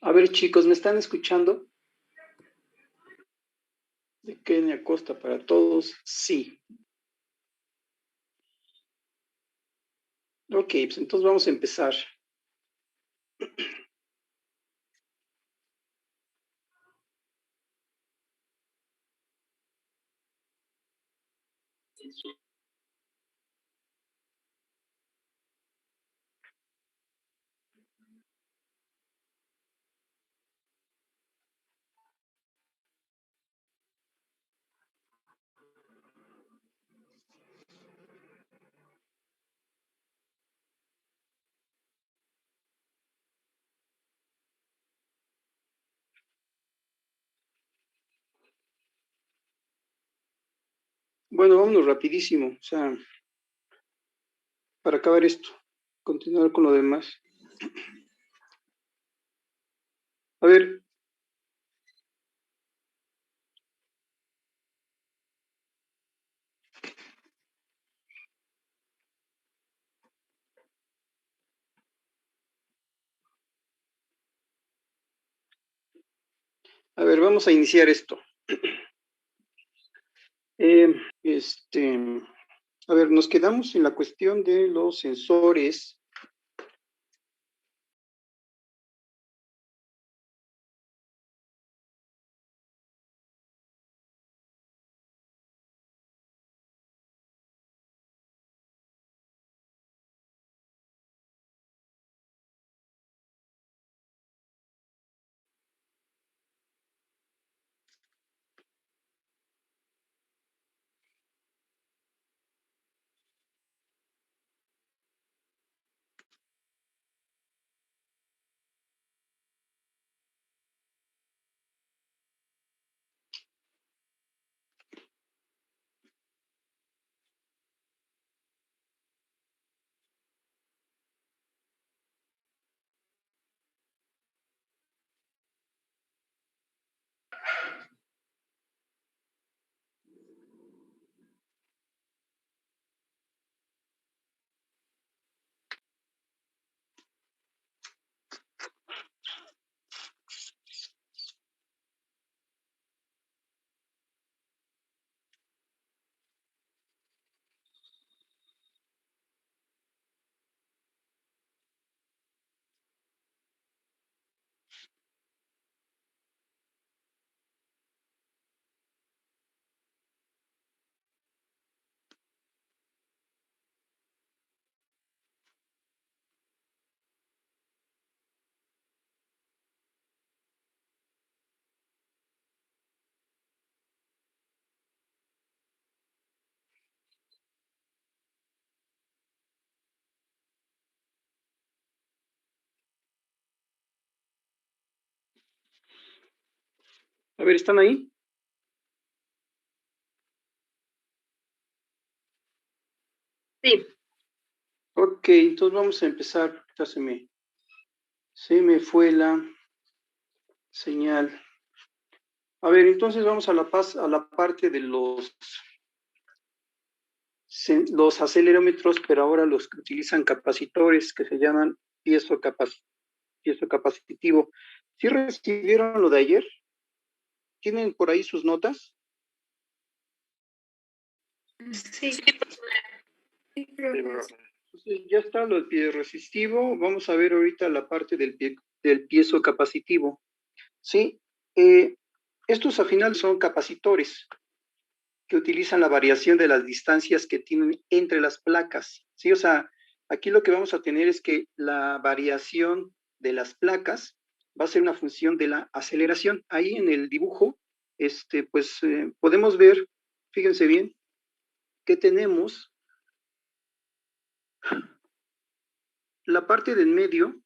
A ver, chicos, ¿me están escuchando? De Kenia Acosta para todos, sí. Ok, pues entonces vamos a empezar. Bueno, vámonos rapidísimo, o sea, para acabar esto, continuar con lo demás. A ver, vamos a iniciar esto. Este, a ver, nos quedamos en la cuestión de los sensores. A ver, ¿están ahí? Sí. Ok, entonces vamos a empezar. Ya se me fue la señal. A ver, entonces vamos a la parte de los acelerómetros, pero ahora los que utilizan capacitores que se llaman piezo capacitivo. ¿Sí recibieron lo de ayer? ¿Tienen por ahí sus notas? Sí. Entonces, ya está lo del pie resistivo. Vamos a ver ahorita la parte del piezo capacitivo. Sí, estos al final son capacitores que utilizan la variación de las distancias que tienen entre las placas. Sí, o sea, aquí lo que vamos a tener es que la variación de las placas va a ser una función de la aceleración. Ahí en el dibujo, pues podemos ver, fíjense bien, que tenemos la parte del medio,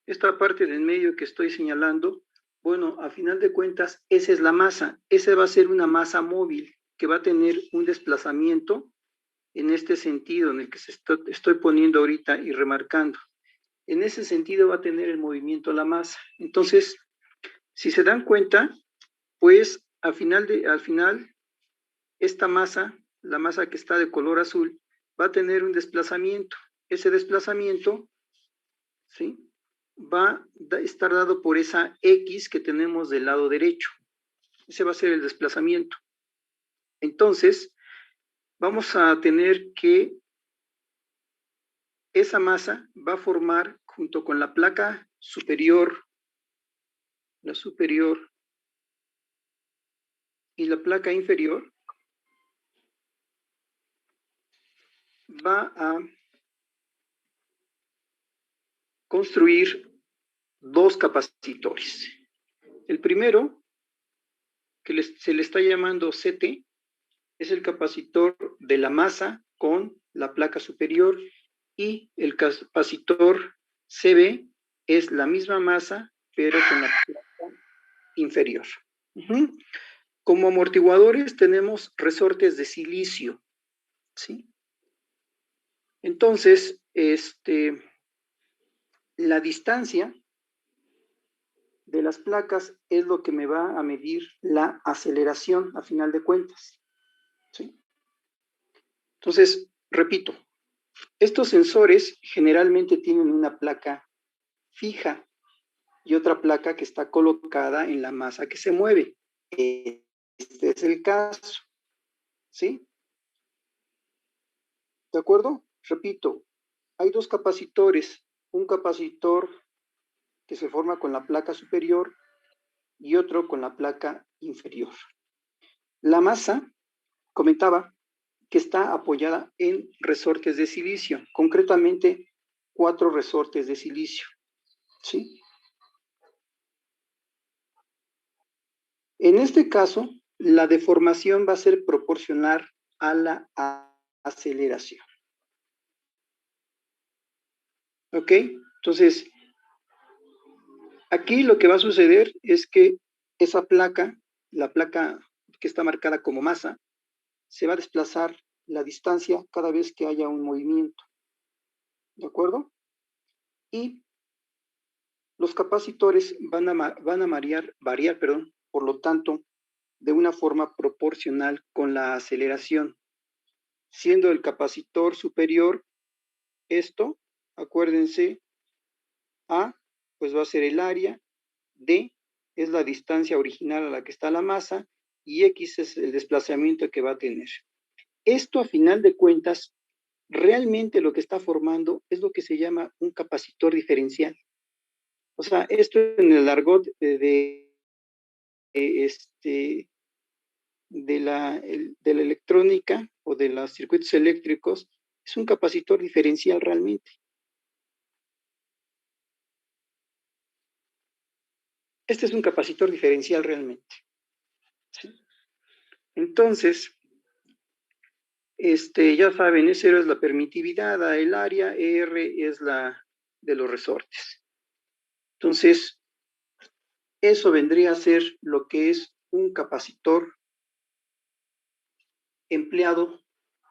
esta parte del medio que estoy señalando. Bueno, a final de cuentas, esa es la masa. Esa va a ser una masa móvil que va a tener un desplazamiento en este sentido en el que estoy poniendo ahorita y remarcando. En ese sentido va a tener el movimiento la masa. Entonces, si se dan cuenta, pues al final, esta masa, la masa que está de color azul, va a tener un desplazamiento. Ese desplazamiento, ¿sí? va a estar dado por esa X que tenemos del lado derecho. Ese va a ser el desplazamiento. Entonces, vamos a tener que esa masa va a formar junto con la placa superior, la superior y la placa inferior, va a construir dos capacitores. El primero, que se le está llamando CT, es el capacitor de la masa con la placa superior, y el capacitor CB es la misma masa, pero con la placa inferior. Como amortiguadores tenemos resortes de silicio, ¿sí? Entonces, la distancia de las placas es lo que me va a medir la aceleración a final de cuentas, ¿sí? Entonces, repito, estos sensores generalmente tienen una placa fija y otra placa que está colocada en la masa que se mueve. Este es el caso, ¿sí? ¿De acuerdo? Repito, hay dos capacitores, un capacitor que se forma con la placa superior y otro con la placa inferior. La masa, comentaba, que está apoyada en resortes de silicio, concretamente 4 resortes de silicio, ¿sí? En este caso, la deformación va a ser proporcional a la aceleración. ¿Ok? Entonces, aquí lo que va a suceder es que esa placa, la placa que está marcada como masa, se va a desplazar la distancia cada vez que haya un movimiento. ¿De acuerdo? Y los capacitores van a variar, por lo tanto, de una forma proporcional con la aceleración, siendo el capacitor superior esto, acuérdense, A, pues va a ser el área, D es la distancia original a la que está la masa, y X es el desplazamiento que va a tener. Esto, a final de cuentas, realmente lo que está formando es lo que se llama un capacitor diferencial. O sea, esto en el argot de la electrónica o de los circuitos eléctricos, es un capacitor diferencial realmente. Este es un capacitor diferencial realmente, ¿sí? Entonces, ya saben, S0 es la permitividad, A el área, R es la de los resortes. Entonces, eso vendría a ser lo que es un capacitor empleado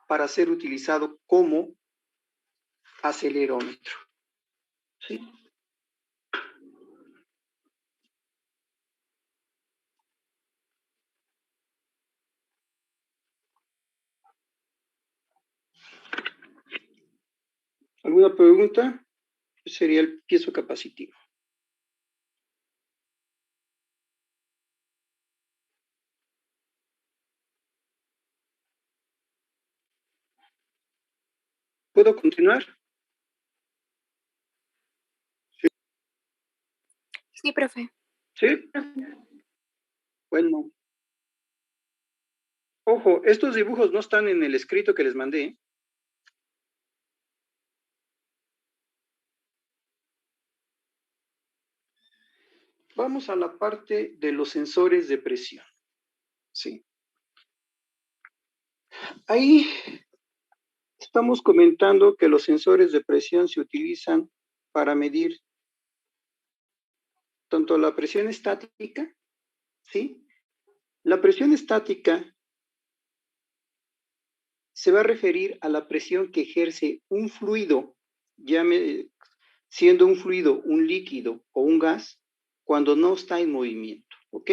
para ser utilizado como acelerómetro, ¿sí? ¿Alguna pregunta? Sería el piezo capacitivo. ¿Puedo continuar? Sí, profe. ¿Sí? Bueno. Ojo, estos dibujos no están en el escrito que les mandé. Vamos a la parte de los sensores de presión, ¿sí? Ahí estamos comentando que los sensores de presión se utilizan para medir tanto la presión estática, ¿sí? La presión estática se va a referir a la presión que ejerce un fluido, siendo un fluido un líquido o un gas, cuando no está en movimiento, ¿ok?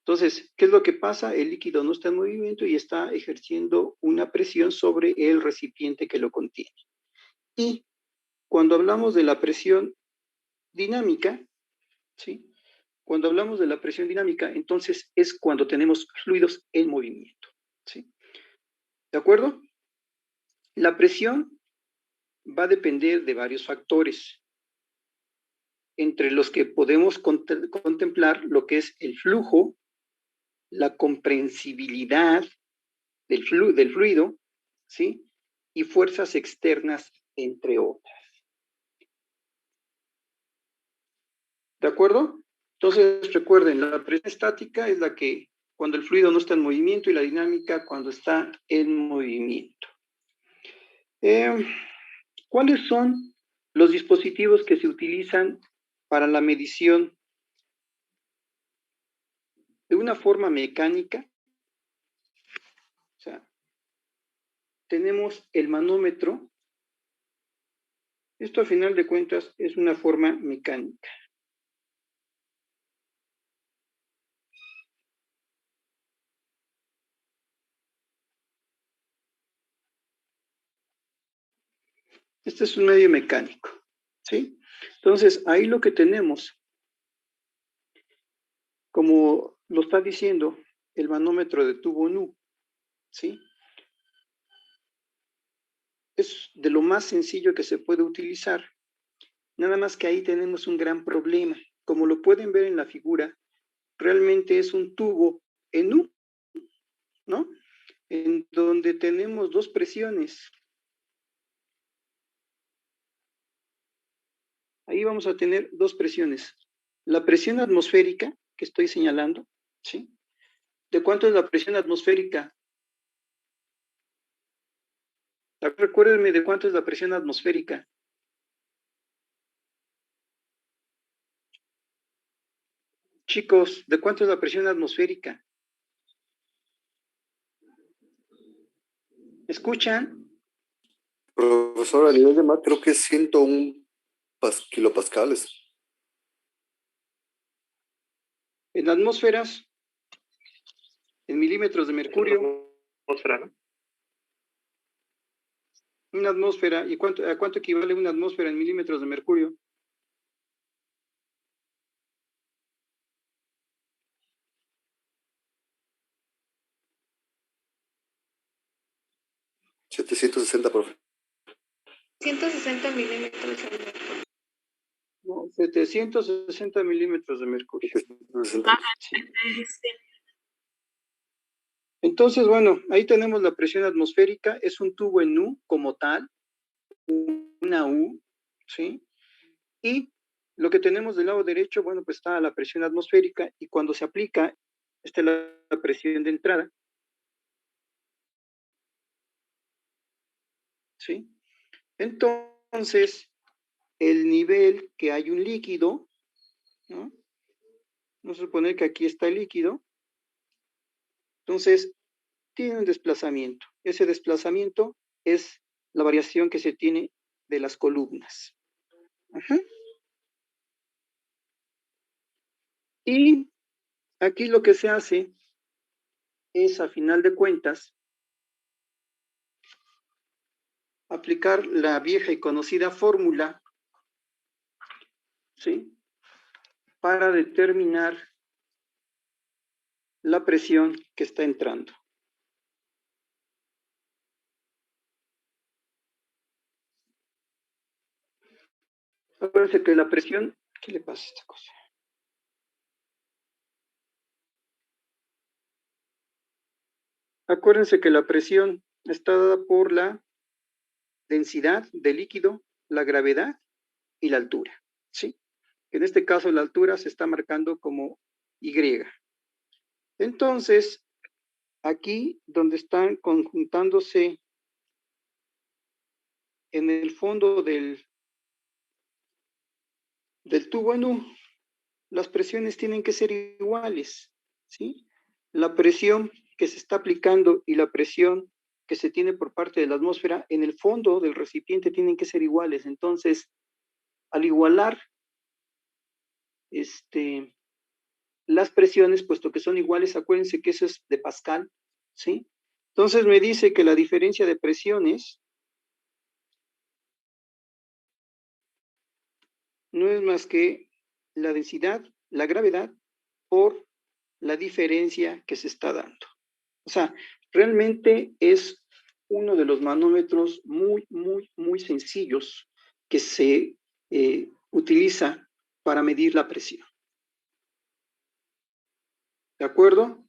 Entonces, ¿qué es lo que pasa? El líquido no está en movimiento y está ejerciendo una presión sobre el recipiente que lo contiene. Y cuando hablamos de la presión dinámica, ¿sí? Cuando hablamos de la presión dinámica, entonces es cuando tenemos fluidos en movimiento, ¿sí? ¿De acuerdo? La presión va a depender de varios factores, entre los que podemos contemplar lo que es el flujo, la comprensibilidad del fluido, ¿sí? Y fuerzas externas, entre otras. ¿De acuerdo? Entonces, recuerden, la presión estática es la que cuando el fluido no está en movimiento y la dinámica cuando está en movimiento. ¿Cuáles son los dispositivos que se utilizan para la medición de una forma mecánica? O sea, tenemos el manómetro. Esto a final de cuentas es una forma mecánica. Este es un medio mecánico, ¿sí? Entonces, ahí lo que tenemos, como lo está diciendo el manómetro de tubo NU, ¿sí? Es de lo más sencillo que se puede utilizar. Nada más que ahí tenemos un gran problema. Como lo pueden ver en la figura, realmente es un tubo en U, ¿no? En donde tenemos dos presiones. Ahí vamos a tener dos presiones. La presión atmosférica, que estoy señalando, ¿sí? ¿De cuánto es la presión atmosférica? Recuérdenme de cuánto es la presión atmosférica. Chicos, ¿de cuánto es la presión atmosférica? ¿Escuchan? Profesor, a nivel de mar creo que es 101 kilopascales. En atmósferas, en milímetros de mercurio. Atmósfera, ¿no? Una atmósfera, ¿y a cuánto equivale una atmósfera en milímetros de mercurio? ¿760, profe? 160 milímetros de mercurio. No, 760 milímetros de mercurio. 760. Sí. Entonces, bueno, ahí tenemos la presión atmosférica, es un tubo en U como tal, una U, ¿sí? Y lo que tenemos del lado derecho, bueno, pues está la presión atmosférica y cuando se aplica, esta es la presión de entrada, ¿sí? Entonces, el nivel que hay un líquido, ¿no? Vamos a suponer que aquí está el líquido, entonces tiene un desplazamiento. Ese desplazamiento es la variación que se tiene de las columnas. Ajá. Y aquí lo que se hace es, a final de cuentas, aplicar la vieja y conocida fórmula, ¿sí? Para determinar la presión que está entrando. Acuérdense que la presión, ¿qué le pasa a esta cosa? Acuérdense que la presión está dada por la densidad del líquido, la gravedad y la altura, ¿sí? En este caso la altura se está marcando como Y. Entonces, aquí donde están conjuntándose en el fondo del tubo en U, las presiones tienen que ser iguales, ¿sí? La presión que se está aplicando y la presión que se tiene por parte de la atmósfera en el fondo del recipiente tienen que ser iguales. Entonces, al igualar las presiones, puesto que son iguales, acuérdense que eso es de Pascal, ¿sí? Entonces me dice que la diferencia de presiones no es más que la densidad, la gravedad, por la diferencia que se está dando. O sea, realmente es uno de los manómetros muy sencillos que se utiliza para medir la presión. ¿De acuerdo?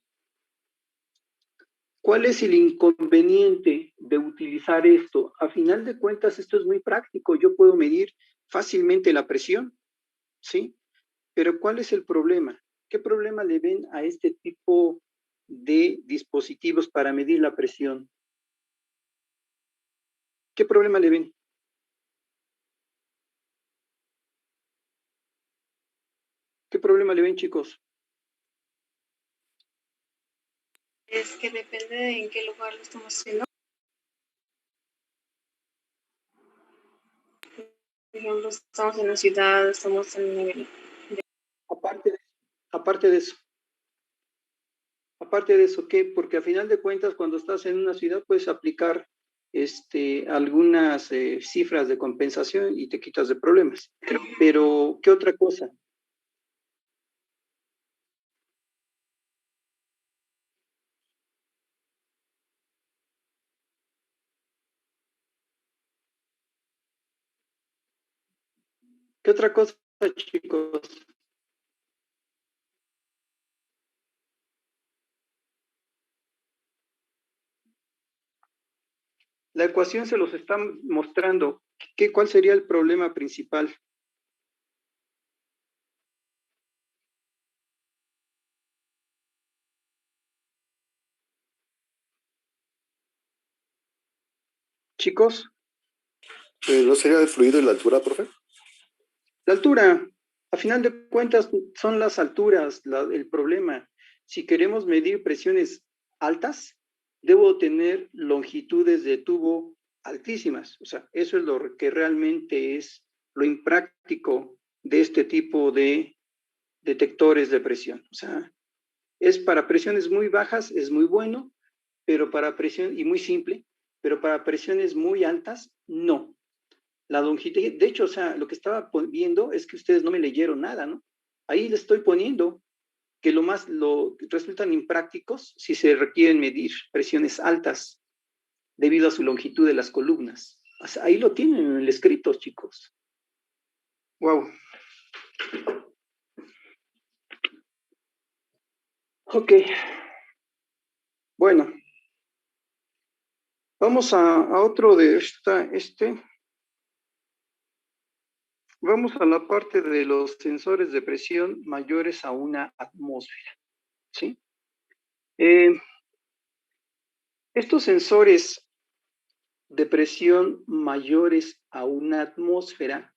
¿Cuál es el inconveniente de utilizar esto? A final de cuentas, esto es muy práctico. Yo puedo medir fácilmente la presión, ¿sí? Pero ¿cuál es el problema? ¿Qué problema le ven a este tipo de dispositivos para medir la presión? ¿Qué problema le ven? ¿Qué problema le ven, chicos? Es que depende de en qué lugar lo estamos haciendo. Por ejemplo, estamos en la ciudad, estamos en el nivel. Aparte de eso, ¿qué? Porque a final de cuentas, cuando estás en una ciudad, puedes aplicar algunas cifras de compensación y te quitas de problemas. Pero, ¿qué otra cosa? ¿Qué otra cosa, chicos? La ecuación se los está mostrando. ¿Cuál sería el problema principal? Chicos, ¿No sería el fluido y la altura, profe? la altura, a final de cuentas, son las alturas el problema. Si queremos medir presiones altas, debo tener longitudes de tubo altísimas. O sea, eso es lo que realmente es lo impráctico de este tipo de detectores de presión. O sea, es para presiones muy bajas, es muy bueno, pero para presión, y muy simple, pero para presiones muy altas, no. La longitud, de hecho, o sea, lo que estaba viendo es que ustedes no me leyeron nada, ¿no? Ahí les estoy poniendo que resultan imprácticos si se requieren medir presiones altas debido a su longitud de las columnas. O sea, ahí lo tienen en el escrito, chicos. Wow. Ok. Bueno. Vamos a otro de Vamos a la parte de los sensores de presión mayores a una atmósfera, ¿sí? Estos sensores de presión mayores a una atmósfera,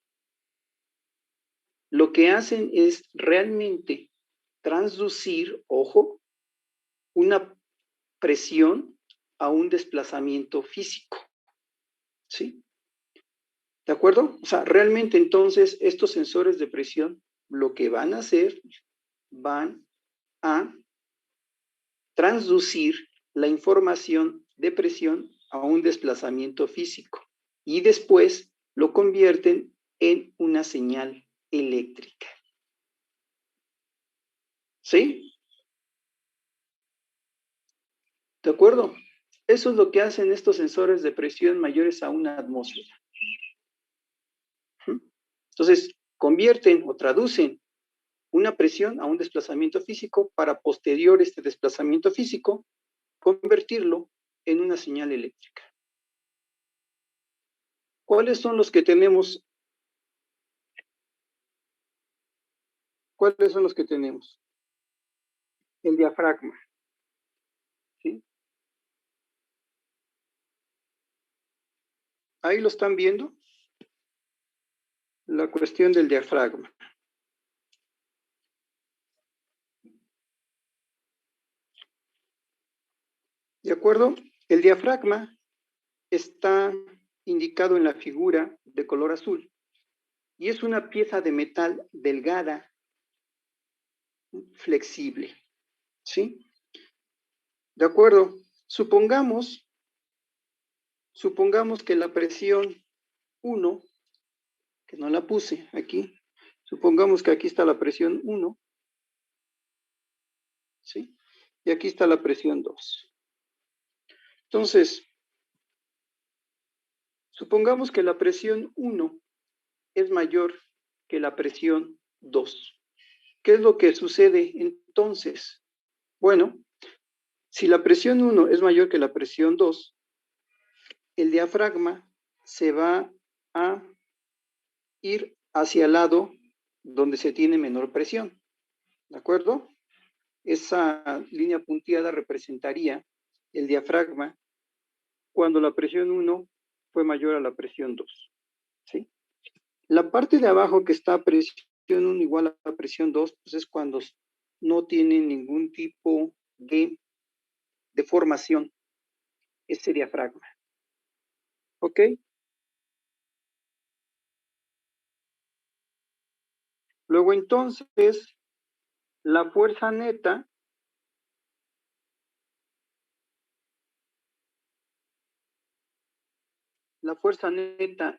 lo que hacen es realmente transducir, ojo, una presión a un desplazamiento físico, ¿sí? ¿De acuerdo? O sea, realmente entonces estos sensores de presión lo que van a hacer, van a transducir la información de presión a un desplazamiento físico y después lo convierten en una señal eléctrica. ¿Sí? ¿De acuerdo? Eso es lo que hacen estos sensores de presión mayores a una atmósfera. Entonces, convierten o traducen una presión a un desplazamiento físico para posterior este desplazamiento físico convertirlo en una señal eléctrica. ¿Cuáles son los que tenemos? ¿Cuáles son los que tenemos? El diafragma. ¿Sí? Ahí lo están viendo. La cuestión del diafragma. ¿De acuerdo? El diafragma está indicado en la figura de color azul y es una pieza de metal delgada, flexible. ¿Sí? De acuerdo. Supongamos que la presión 1, que no la puse aquí, Supongamos que aquí está la presión 1, ¿sí? Y aquí está la presión 2. Entonces, supongamos que la presión 1 es mayor que la presión 2. ¿Qué es lo que sucede entonces? Bueno, si la presión 1 es mayor que la presión 2, el diafragma se va a ir hacia el lado donde se tiene menor presión. ¿De acuerdo? Esa línea punteada representaría el diafragma cuando la presión 1 fue mayor a la presión 2. ¿Sí? La parte de abajo que está presión 1 igual a la presión 2, pues es cuando no tiene ningún tipo de deformación ese diafragma. ¿Ok? Luego entonces, la fuerza neta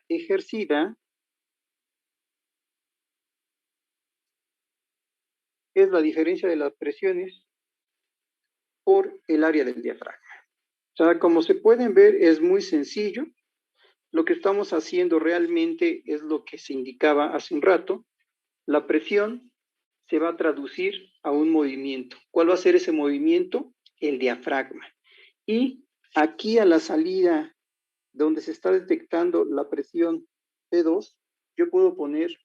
ejercida es la diferencia de las presiones por el área del diafragma. O sea, como se pueden ver, es muy sencillo. Lo que estamos haciendo realmente es lo que se indicaba hace un rato. La presión se va a traducir a un movimiento. ¿Cuál va a ser ese movimiento? El diafragma. Y aquí a la salida donde se está detectando la presión P2, yo puedo poner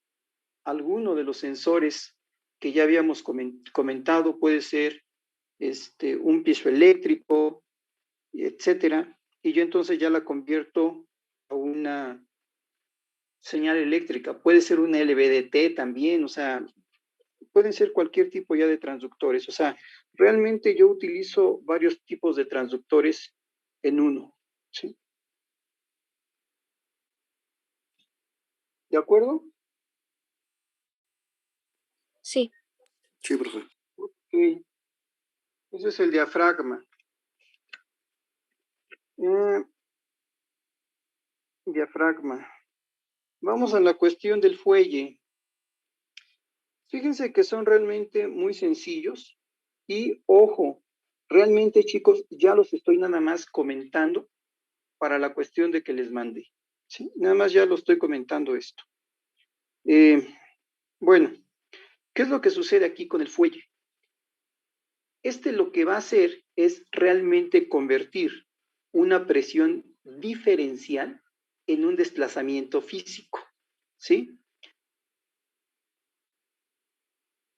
alguno de los sensores que ya habíamos comentado. Puede ser un piezoeléctrico, etcétera, y yo entonces ya la convierto a una señal eléctrica. Puede ser una LVDT también, o sea, pueden ser cualquier tipo ya de transductores. O sea, realmente yo utilizo varios tipos de transductores en uno. ¿Sí? ¿De acuerdo? Sí. Sí, profe. Ok. Ese es el diafragma. Diafragma. Vamos a la cuestión del fuelle. Fíjense que son realmente muy sencillos y ojo, realmente chicos, ya los estoy nada más comentando para la cuestión de que les mandé. ¿Sí? Nada más ya lo estoy comentando esto. Bueno, ¿qué es lo que sucede aquí con el fuelle? Lo que va a hacer es realmente convertir una presión diferencial en un desplazamiento físico. ¿Sí?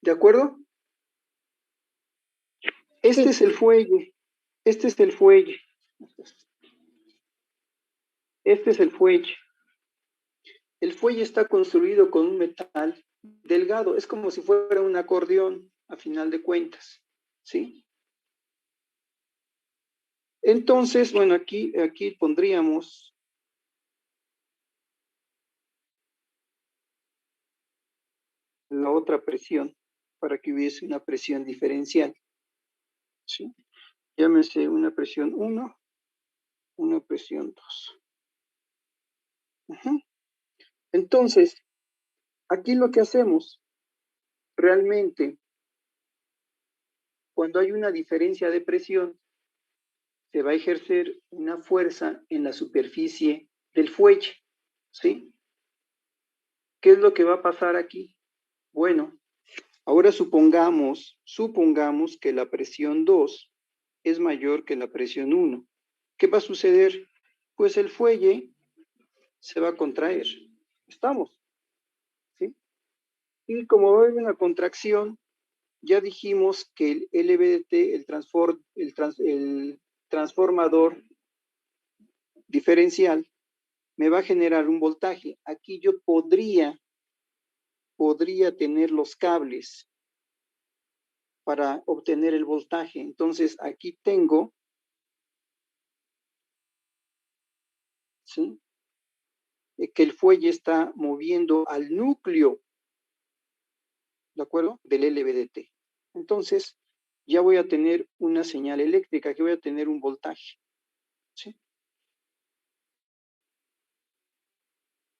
¿De acuerdo? Este es el fuelle. Este es el fuelle. Este es el fuelle. El fuelle está construido con un metal delgado. Es como si fuera un acordeón, a final de cuentas. ¿Sí? Entonces, bueno, aquí pondríamos la otra presión para que hubiese una presión diferencial. ¿Sí? Llámese una presión 1, una presión 2. Entonces, aquí lo que hacemos realmente, cuando hay una diferencia de presión, se va a ejercer una fuerza en la superficie del fuelle. ¿Sí? ¿Qué es lo que va a pasar aquí? Bueno, ahora supongamos que la presión 2 es mayor que la presión 1. ¿Qué va a suceder? Pues el fuelle se va a contraer. ¿Estamos? ¿Sí? Y como hay una contracción, ya dijimos que el LVDT, el transformador diferencial, me va a generar un voltaje. Aquí yo podría tener los cables para obtener el voltaje. Entonces, aquí tengo, ¿sí?, que el fuelle está moviendo al núcleo, ¿de acuerdo?, del LVDT. Entonces, ya voy a tener una señal eléctrica, que voy a tener un voltaje. ¿Sí?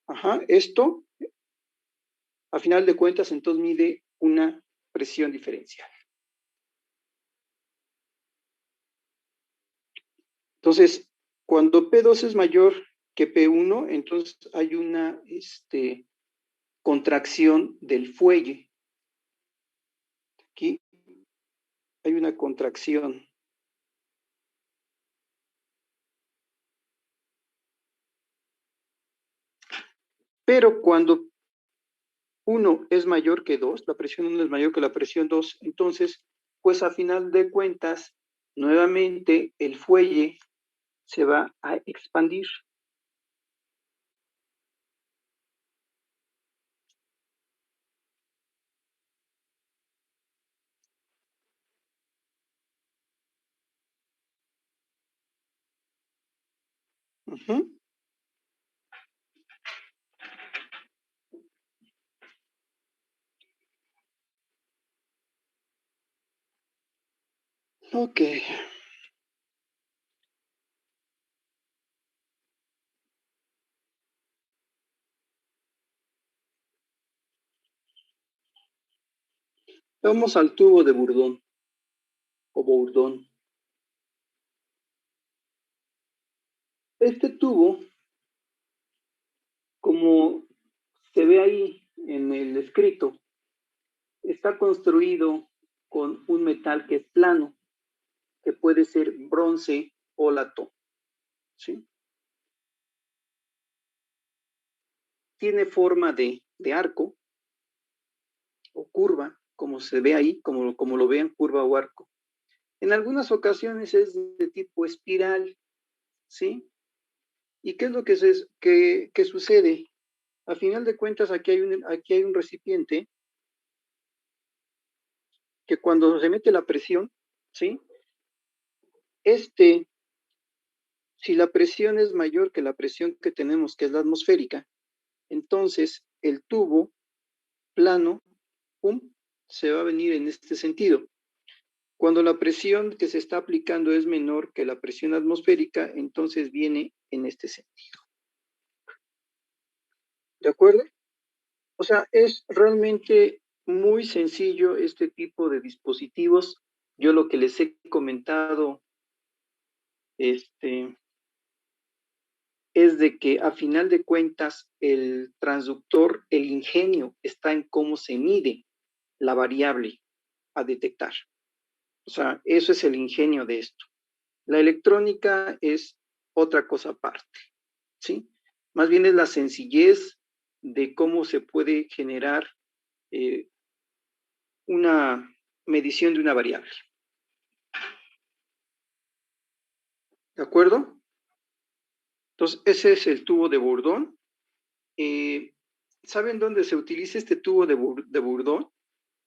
Ajá, esto A final de cuentas, entonces mide una presión diferencial. Entonces, cuando P2 es mayor que P1, entonces hay una contracción del fuelle. Aquí hay una contracción. Pero cuando 1 es mayor que 2, la presión 1 es mayor que la presión 2, entonces, pues a final de cuentas, nuevamente el fuelle se va a expandir. Uh-huh. Ok. Vamos al tubo de Bourdon o Bourdon. Este tubo, como se ve ahí en el escrito, está construido con un metal que es plano, que puede ser bronce o latón, ¿sí? Tiene forma de arco o curva, como se ve ahí, como lo vean, curva o arco. En algunas ocasiones es de tipo espiral, ¿sí? ¿Y qué es lo que sucede? A final de cuentas, aquí hay un recipiente que cuando se mete la presión, ¿sí? Si la presión es mayor que la presión que tenemos, que es la atmosférica, entonces el tubo plano, ¡pum!, se va a venir en este sentido. Cuando la presión que se está aplicando es menor que la presión atmosférica, entonces viene en este sentido. ¿De acuerdo? O sea, es realmente muy sencillo este tipo de dispositivos. Yo lo que les he comentado es de que a final de cuentas el transductor, el ingenio está en cómo se mide la variable a detectar. O sea, eso es el ingenio de esto. La electrónica es otra cosa aparte, ¿sí? Más bien es la sencillez de cómo se puede generar una medición de una variable. ¿De acuerdo? Entonces, ese es el tubo de Bourdon. ¿Saben dónde se utiliza este tubo de Bourdon?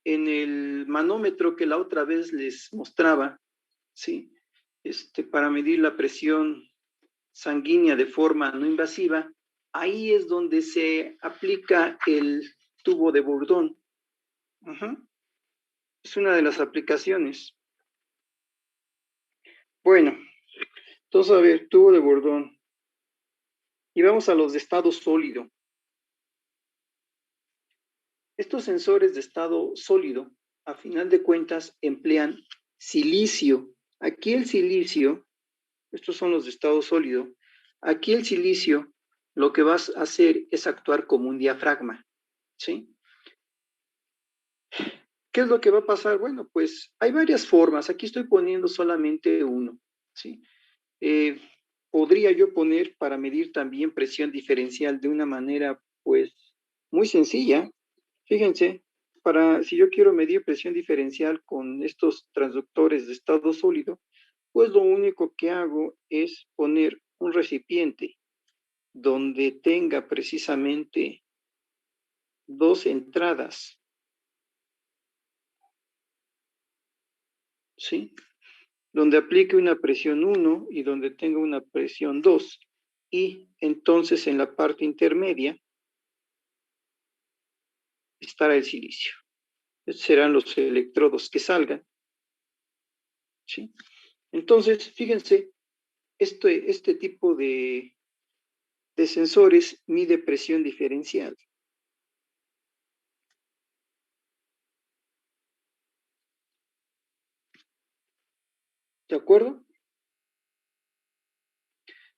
En el manómetro que la otra vez les mostraba, ¿sí? Para medir la presión sanguínea de forma no invasiva, ahí es donde se aplica el tubo de Bourdon. Uh-huh. Es una de las aplicaciones. Bueno, entonces, a ver, tubo de Bourdon. Y vamos a los de estado sólido. Estos sensores de estado sólido, a final de cuentas, emplean silicio. Aquí el silicio, estos son los de estado sólido, aquí el silicio lo que vas a hacer es actuar como un diafragma, ¿sí? ¿Qué es lo que va a pasar? Bueno, pues hay varias formas. Aquí estoy poniendo solamente uno, ¿sí? Podría yo poner para medir también presión diferencial de una manera, pues, muy sencilla. Fíjense, si yo quiero medir presión diferencial con estos transductores de estado sólido, pues lo único que hago es poner un recipiente donde tenga precisamente dos entradas, ¿sí? Donde aplique una presión 1 y donde tenga una presión 2. Y entonces en la parte intermedia estará el silicio. Estos serán los electrodos que salgan, ¿sí? Entonces, fíjense, este tipo de sensores mide presión diferencial. ¿De acuerdo?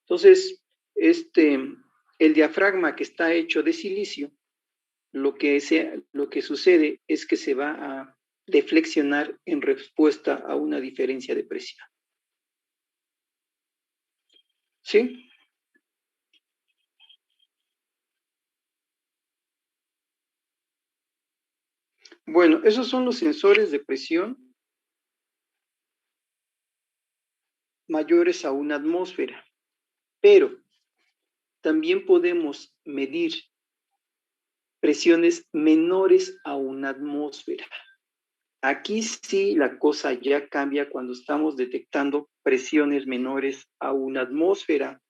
Entonces, el diafragma que está hecho de silicio, lo que sucede es que se va a deflexionar en respuesta a una diferencia de presión. ¿Sí? Bueno, esos son los sensores de presión mayores a una atmósfera, pero también podemos medir presiones menores a una atmósfera. Aquí sí la cosa ya cambia cuando estamos detectando presiones menores a una atmósfera,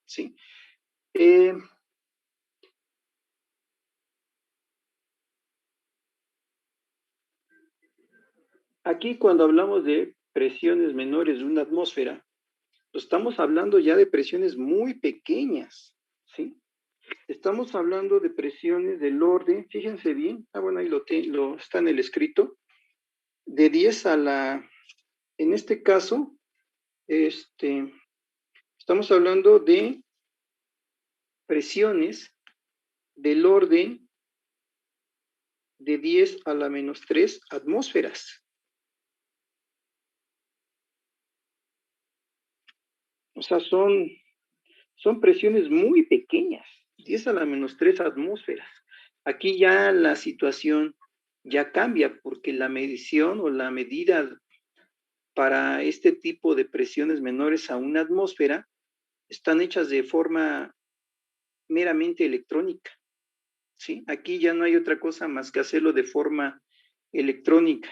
¿sí? Aquí cuando hablamos de presiones menores de una atmósfera, estamos hablando ya de presiones muy pequeñas, ¿sí? Estamos hablando de presiones del orden, fíjense bien, bueno, ahí lo está en el escrito, de 10 a la, en este caso, estamos hablando de presiones del orden de 10 a la menos 3 atmósferas. O sea, son presiones muy pequeñas, 10 a la menos 3 atmósferas. Aquí ya la situación ya cambia porque la medición o la medida para este tipo de presiones menores a una atmósfera están hechas de forma meramente electrónica, ¿sí? Aquí ya no hay otra cosa más que hacerlo de forma electrónica.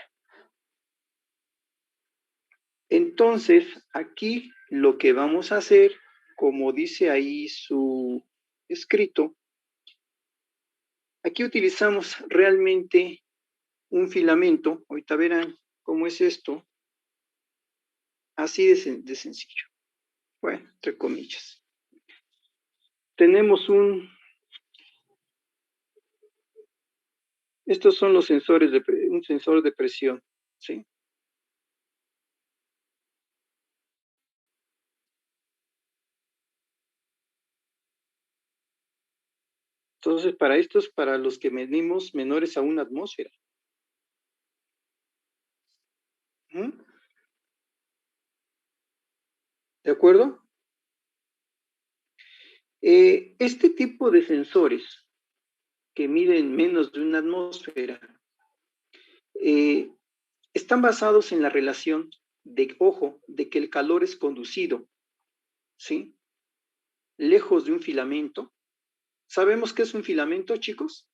Entonces, aquí lo que vamos a hacer, como dice ahí su escrito, aquí utilizamos realmente un filamento, ahorita verán cómo es esto, así de sencillo, bueno, entre comillas. Tenemos estos son los sensores un sensor de presión, ¿sí? Entonces, para estos, para los que medimos menores a una atmósfera. ¿Mm? ¿De acuerdo? Este tipo de sensores que miden menos de una atmósfera están basados en la relación de, ojo, de que el calor es conducido, ¿sí? Lejos de un filamento. ¿Sabemos qué es un filamento, chicos?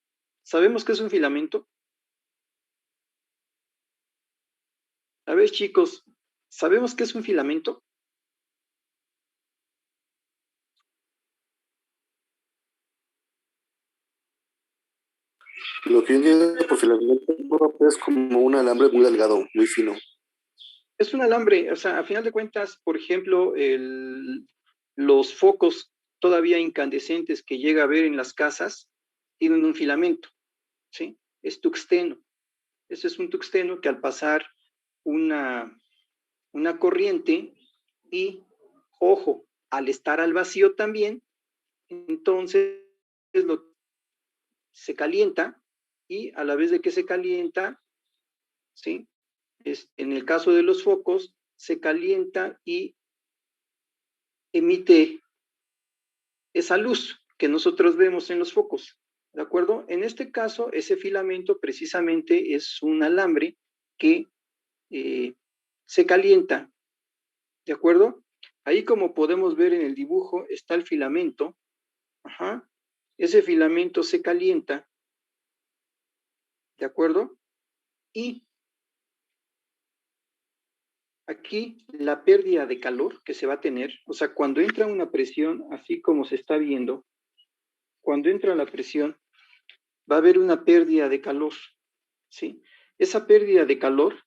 ¿Sabemos qué es un filamento? A ver, chicos, ¿sabemos qué es un filamento? Lo que yo entiendo por filamento es como un alambre muy delgado, muy fino. Es un alambre, o sea, a final de cuentas, por ejemplo, los focos todavía incandescentes que llega a ver en las casas tienen un filamento, ¿sí? Es tuxteno. Ese es un tuxteno que al pasar una corriente y, ojo, al estar al vacío también, entonces se calienta y a la vez de que se calienta, ¿sí? En el caso de los focos, se calienta y emite esa luz que nosotros vemos en los focos, ¿de acuerdo? En este caso, ese filamento precisamente es un alambre que se calienta, ¿de acuerdo? Ahí como podemos ver en el dibujo está el filamento, ajá, ese filamento se calienta, ¿de acuerdo? Y aquí la pérdida de calor que se va a tener, o sea, cuando entra una presión, así como se está viendo, cuando entra la presión, va a haber una pérdida de calor, ¿sí? Esa pérdida de calor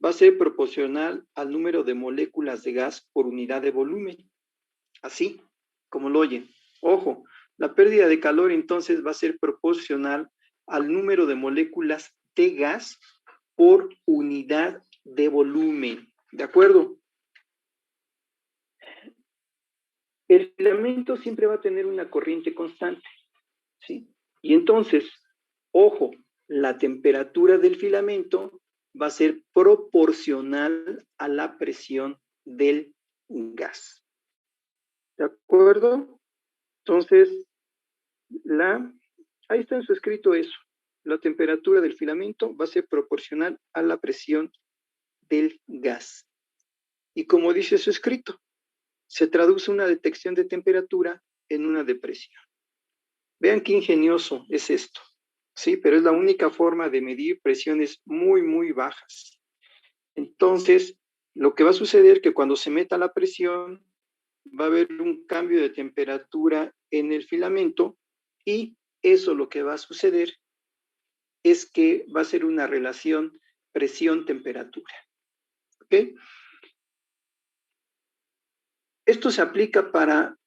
va a ser proporcional al número de moléculas de gas por unidad de volumen, así como lo oyen. Ojo, la pérdida de calor entonces va a ser proporcional al número de moléculas de gas por unidad de volumen, ¿de acuerdo? el filamento siempre va a tener una corriente constante, ¿sí? Y entonces, ojo, la temperatura del filamento va a ser proporcional a la presión del gas. ¿De acuerdo? Entonces, ahí está en su escrito eso. La temperatura del filamento va a ser proporcional a la presión del gas. Y como dice su escrito, se traduce una detección de temperatura en una de presión. Vean qué ingenioso es esto, ¿sí? Pero es la única forma de medir presiones muy, muy bajas. Entonces, lo que va a suceder es que cuando se meta la presión, va a haber un cambio de temperatura en el filamento y eso lo que va a suceder es que va a ser una relación presión-temperatura. ¿Ok? Esto se aplica para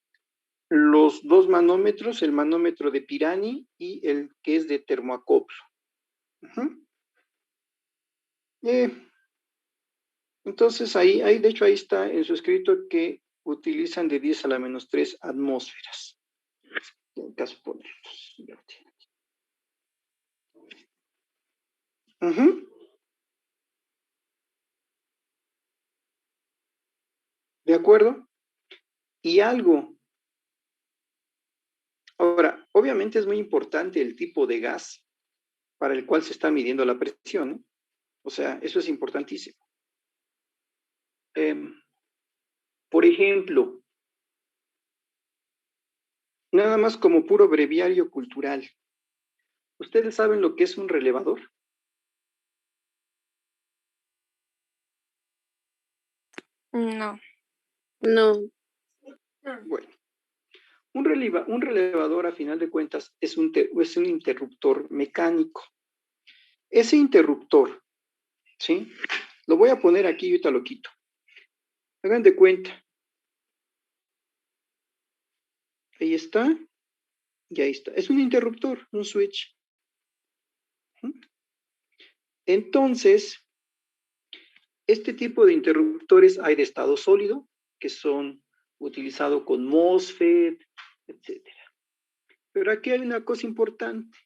los dos manómetros, el manómetro de Pirani y el que es de termoacoplo. Entonces, de hecho, ahí está en su escrito que utilizan de 10 a la menos 3 atmósferas. En caso ponerlos. ¿De acuerdo? Y algo. Ahora, obviamente es muy importante el tipo de gas para el cual se está midiendo la presión, ¿no? O sea, eso es importantísimo. Por ejemplo, nada más como puro breviario cultural. ¿Ustedes saben lo que es un relevador? No. No. Bueno, un relevador a final de cuentas es un interruptor mecánico. Ese interruptor, ¿sí? Lo voy a poner aquí y ahorita lo quito. Hagan de cuenta. Ahí está. Y ahí está. Es un interruptor, un switch. Entonces, este tipo de interruptores hay de estado sólido, que son utilizados con MOSFET, etc. Pero aquí hay una cosa importante.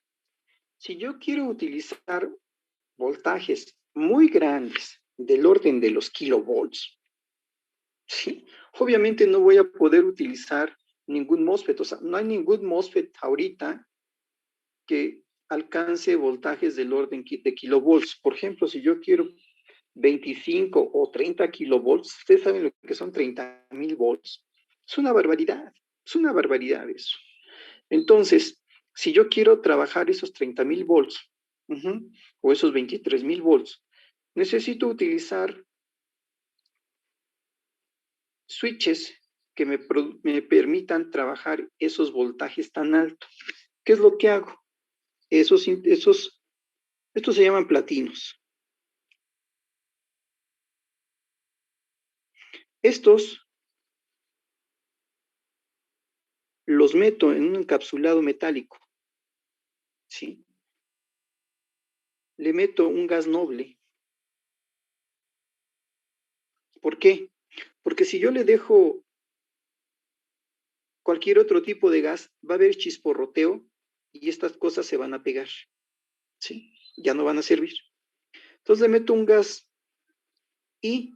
Si yo quiero utilizar voltajes muy grandes, del orden de los kilovolts, ¿sí? Obviamente no voy a poder utilizar ningún MOSFET. O sea, no hay ningún MOSFET ahorita que alcance voltajes del orden de kilovolts. Por ejemplo, si yo quiero 25 o 30 kilovolts, ustedes saben lo que son 30,000 volts. Es una barbaridad eso. Entonces, si yo quiero trabajar esos 30,000 volts o esos 23,000 volts, necesito utilizar switches que me permitan trabajar esos voltajes tan altos. ¿Qué es lo que hago? Estos se llaman platinos. Estos los meto en un encapsulado metálico, ¿sí? Le meto un gas noble. ¿Por qué? Porque si yo le dejo cualquier otro tipo de gas, va a haber chisporroteo y estas cosas se van a pegar, ¿sí? Ya no van a servir. Entonces le meto un gas y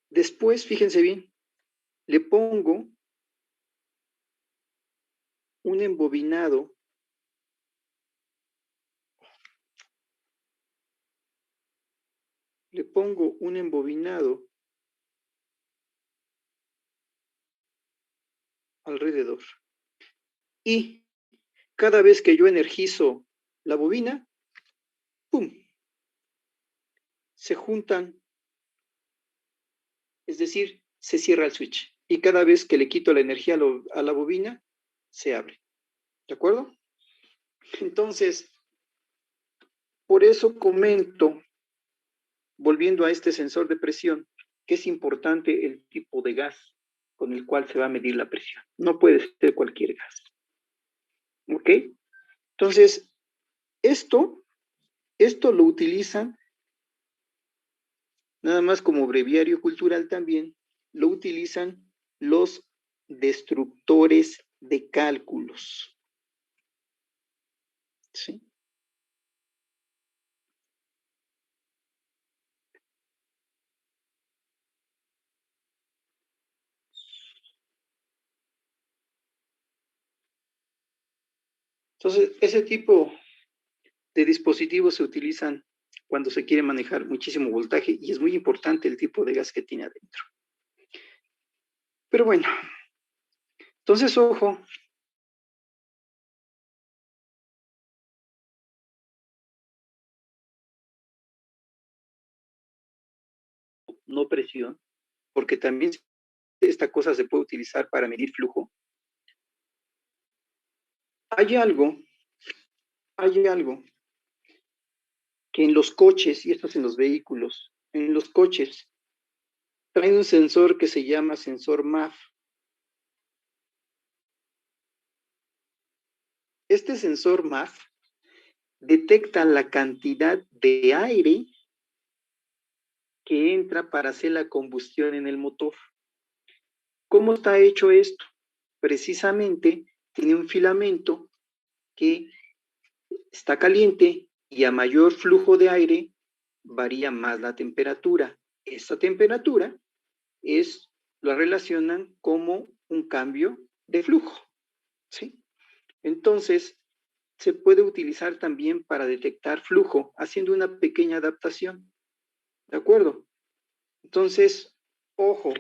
después, fíjense bien, le pongo un embobinado alrededor. Y cada vez que yo energizo la bobina, ¡pum!, se juntan, es decir, se cierra el switch. Y cada vez que le quito la energía a la bobina, se abre. ¿De acuerdo? Entonces, por eso comento, volviendo a este sensor de presión, que es importante el tipo de gas con el cual se va a medir la presión. No puede ser cualquier gas. ¿Ok? Entonces, esto lo utilizan, nada más como breviario cultural también, lo utilizan los destructores de cálculos. ¿Sí? Entonces, ese tipo de dispositivos se utilizan cuando se quiere manejar muchísimo voltaje y es muy importante el tipo de gas que tiene adentro. Pero bueno, entonces, ojo. No presión, porque también esta cosa se puede utilizar para medir flujo. Hay algo que en los coches, y esto es en los vehículos, en los coches, traen un sensor que se llama sensor MAF. Este sensor MAF detecta la cantidad de aire que entra para hacer la combustión en el motor. ¿Cómo está hecho esto? Precisamente tiene un filamento que está caliente y a mayor flujo de aire varía más la temperatura. Esta temperatura la relacionan como un cambio de flujo, ¿sí? Entonces, se puede utilizar también para detectar flujo, haciendo una pequeña adaptación, ¿de acuerdo? Entonces, ojo,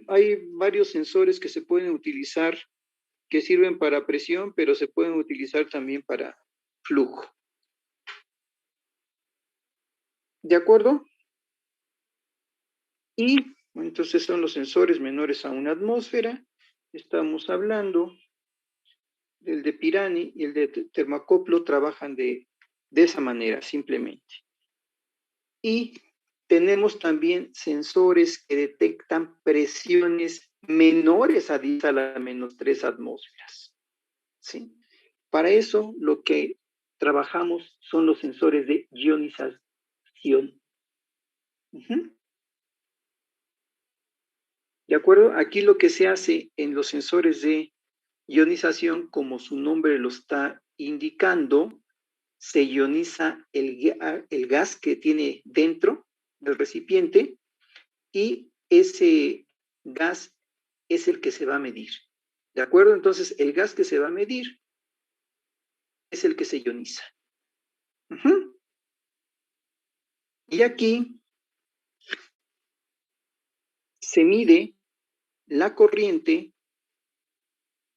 hay varios sensores que se pueden utilizar que sirven para presión, pero se pueden utilizar también para flujo. ¿De acuerdo? Y entonces son los sensores menores a una atmósfera. Estamos hablando del de Pirani y el de termacoplo trabajan de esa manera, simplemente. Y tenemos también sensores que detectan presiones menores a 10 a la menos 3 atmósferas. ¿Sí? Para eso lo que trabajamos son los sensores de ionización. ¿De acuerdo? Aquí lo que se hace en los sensores de ionización, como su nombre lo está indicando, se ioniza el gas que tiene dentro del recipiente y ese gas es el que se va a medir. ¿De acuerdo? Entonces, el gas que se va a medir es el que se ioniza. Y aquí se mide la corriente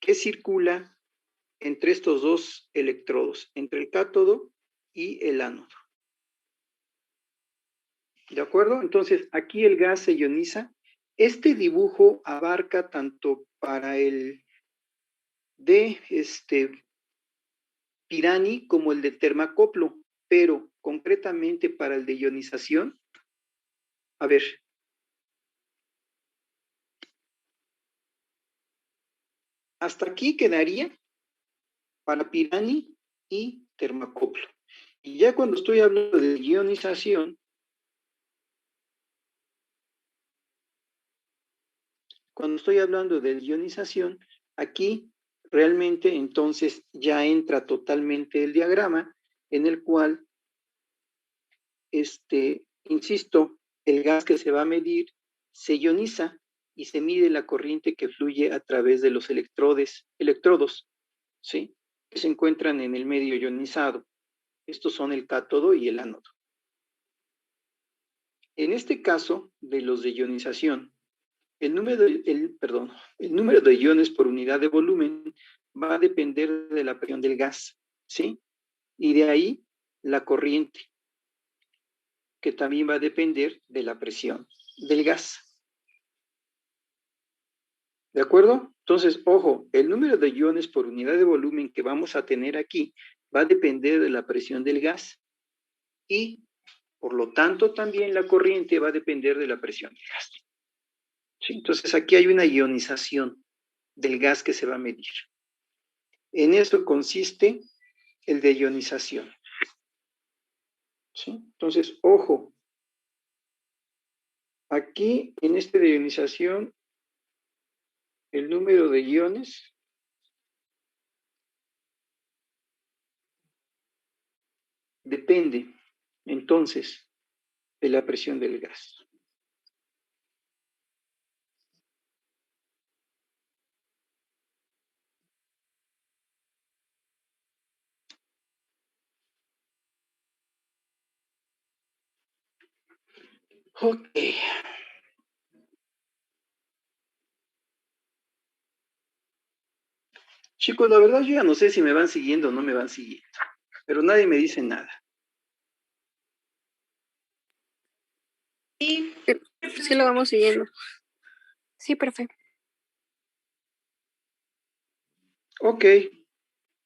que circula entre estos dos electrodos, entre el cátodo y el ánodo. ¿De acuerdo? Entonces, aquí el gas se ioniza. Este dibujo abarca tanto para el de Pirani como el de termacoplo, pero concretamente para el de ionización, a ver, hasta aquí quedaría para Pirani y termacoplo. Y ya cuando estoy hablando de ionización, aquí realmente entonces ya entra totalmente el diagrama en el cual, insisto, el gas que se va a medir se ioniza y se mide la corriente que fluye a través de los electrodos, ¿sí? Que se encuentran en el medio ionizado. Estos son el cátodo y el ánodo. En este caso de los de ionización, el número de iones por unidad de volumen va a depender de la presión del gas, ¿sí? Y de ahí la corriente, que también va a depender de la presión del gas. ¿De acuerdo? Entonces, ojo, el número de iones por unidad de volumen que vamos a tener aquí va a depender de la presión del gas y, por lo tanto, también la corriente va a depender de la presión del gas. ¿Sí? Entonces, aquí hay una ionización del gas que se va a medir. En eso consiste el de ionización. ¿Sí? Entonces, ojo. Aquí, en esta de ionización, el número de iones depende, entonces, de la presión del gas. Ok. Chicos, la verdad yo ya no sé si me van siguiendo o no me van siguiendo, pero nadie me dice nada. Sí, Sí, lo vamos siguiendo. Sí, perfecto. Ok.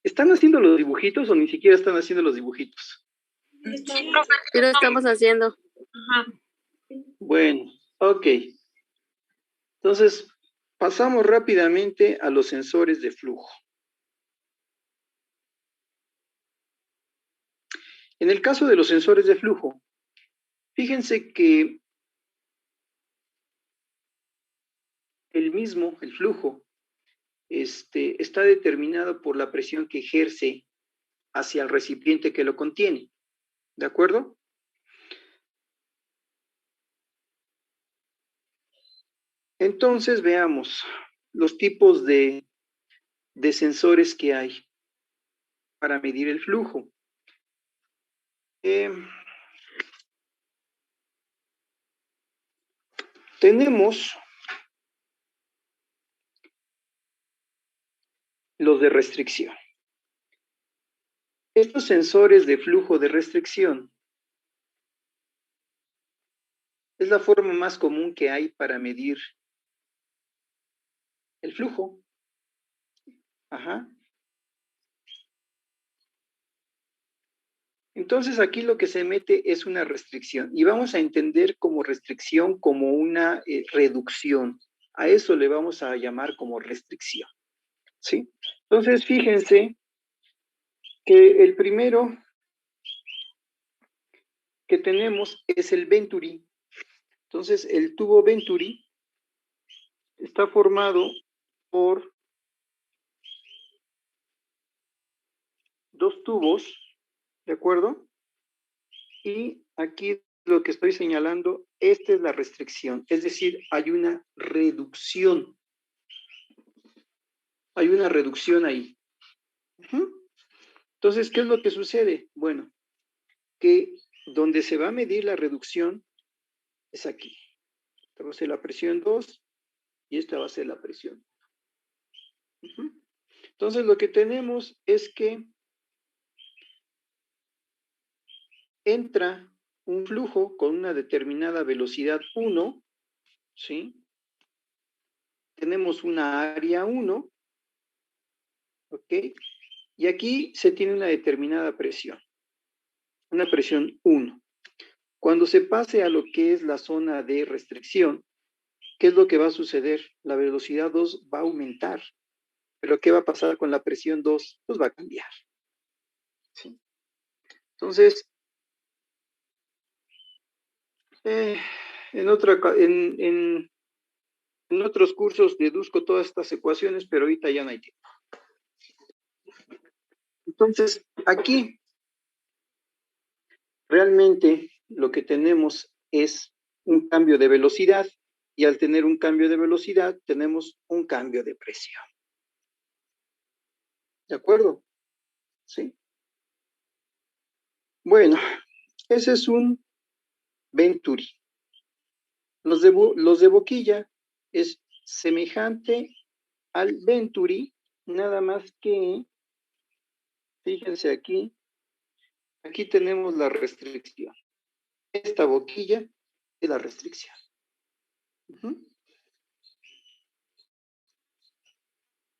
¿Están haciendo los dibujitos o ni siquiera están haciendo los dibujitos? estamos. Sí, lo estamos haciendo. Bueno, ok. Entonces, pasamos rápidamente a los sensores de flujo. En el caso de los sensores de flujo, fíjense que el flujo, está determinado por la presión que ejerce hacia el recipiente que lo contiene. ¿De acuerdo? Entonces veamos los tipos de sensores que hay para medir el flujo. Tenemos los de restricción. Estos sensores de flujo de restricción es la forma más común que hay para medir el flujo. Ajá. Entonces aquí lo que se mete es una restricción y vamos a entender como restricción como una reducción. A eso le vamos a llamar como restricción. ¿Sí? Entonces fíjense que el primero que tenemos es el Venturi. Entonces el tubo Venturi está formado por dos tubos, ¿de acuerdo? Y aquí lo que estoy señalando, esta es la restricción, es decir, hay una reducción. Hay una reducción ahí. Entonces, ¿qué es lo que sucede? Bueno, que donde se va a medir la reducción es aquí. Esta va a ser la presión 2 y esta va a ser la presión. Entonces, lo que tenemos es que entra un flujo con una determinada velocidad 1, ¿sí? Tenemos una área 1, ¿ok? Y aquí se tiene una determinada presión, una presión 1. Cuando se pase a lo que es la zona de restricción, ¿qué es lo que va a suceder? La velocidad 2 va a aumentar. Pero ¿qué va a pasar con la presión 2? Pues va a cambiar. ¿Sí? Entonces, en otros cursos deduzco todas estas ecuaciones, pero ahorita ya no hay tiempo. Entonces, aquí realmente lo que tenemos es un cambio de velocidad y al tener un cambio de velocidad tenemos un cambio de presión. ¿De acuerdo? ¿Sí? Bueno, ese es un Venturi. Los de boquilla es semejante al Venturi, nada más que, fíjense aquí, aquí tenemos la restricción. Esta boquilla es la restricción.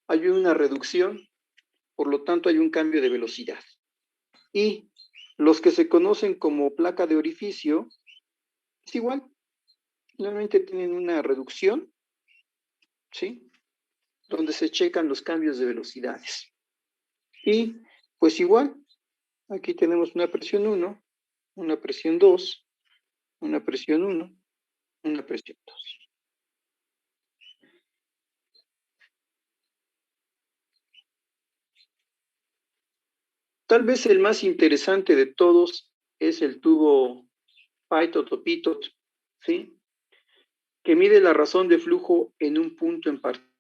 Hay una reducción, por lo tanto hay un cambio de velocidad. Y los que se conocen como placa de orificio, es igual, finalmente tienen una reducción, ¿sí? Donde se checan los cambios de velocidades. Y pues igual, aquí tenemos una presión 1, una presión 2, una presión 1, Una presión 2. Tal vez el más interesante de todos es el tubo Pitot o Pitot, ¿sí? Que mide la razón de flujo en un punto en particular.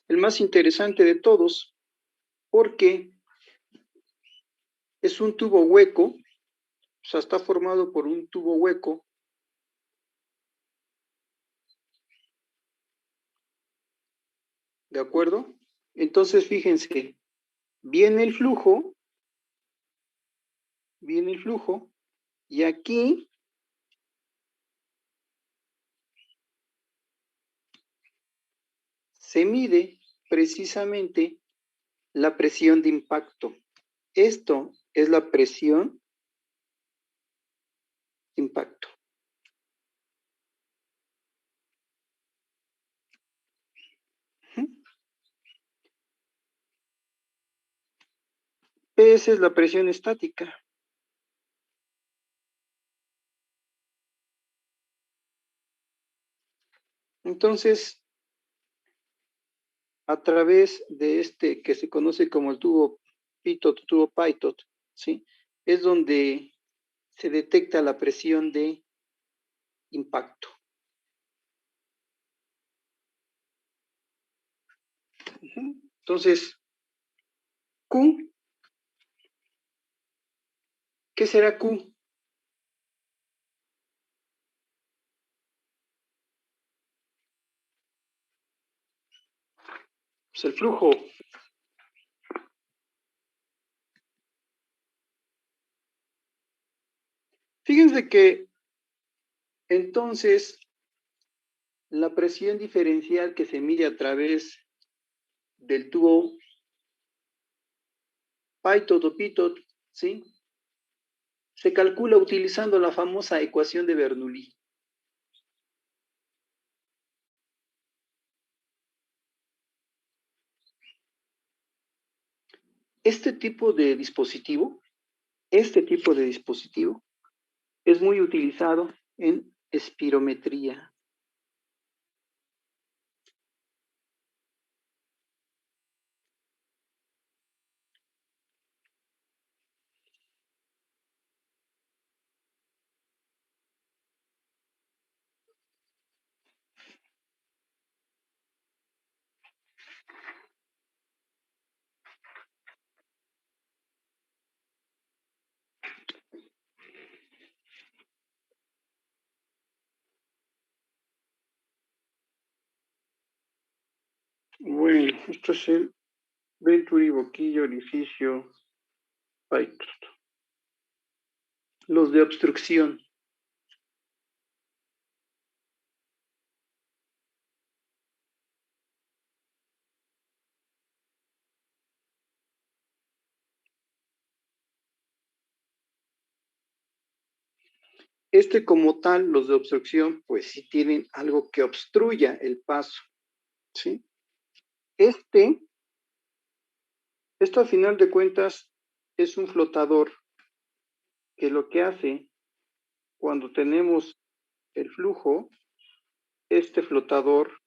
El más interesante de todos, porque es un tubo hueco, o sea, está formado por un tubo hueco. ¿De acuerdo? Entonces, fíjense, viene el flujo, y aquí se mide precisamente la presión de impacto. Esto es la presión de impacto. Esa es la presión estática. Entonces, a través de este que se conoce como el tubo Pitot, tubo Pitot, ¿sí? Es donde se detecta la presión de impacto. Entonces, Q, ¿qué será Q? Pues el flujo. Fíjense que entonces la presión diferencial que se mide a través del tubo Pitot o Pitot, ¿sí? Se calcula utilizando la famosa ecuación de Bernoulli. Este tipo de dispositivo es muy utilizado en espirometría. Bueno, esto es el Venturi, boquillo, orificio, Pitot. Los de obstrucción. Este como tal, los de obstrucción, pues sí tienen algo que obstruya el paso, ¿sí? Esto a final de cuentas es un flotador que lo que hace cuando tenemos el flujo, este flotador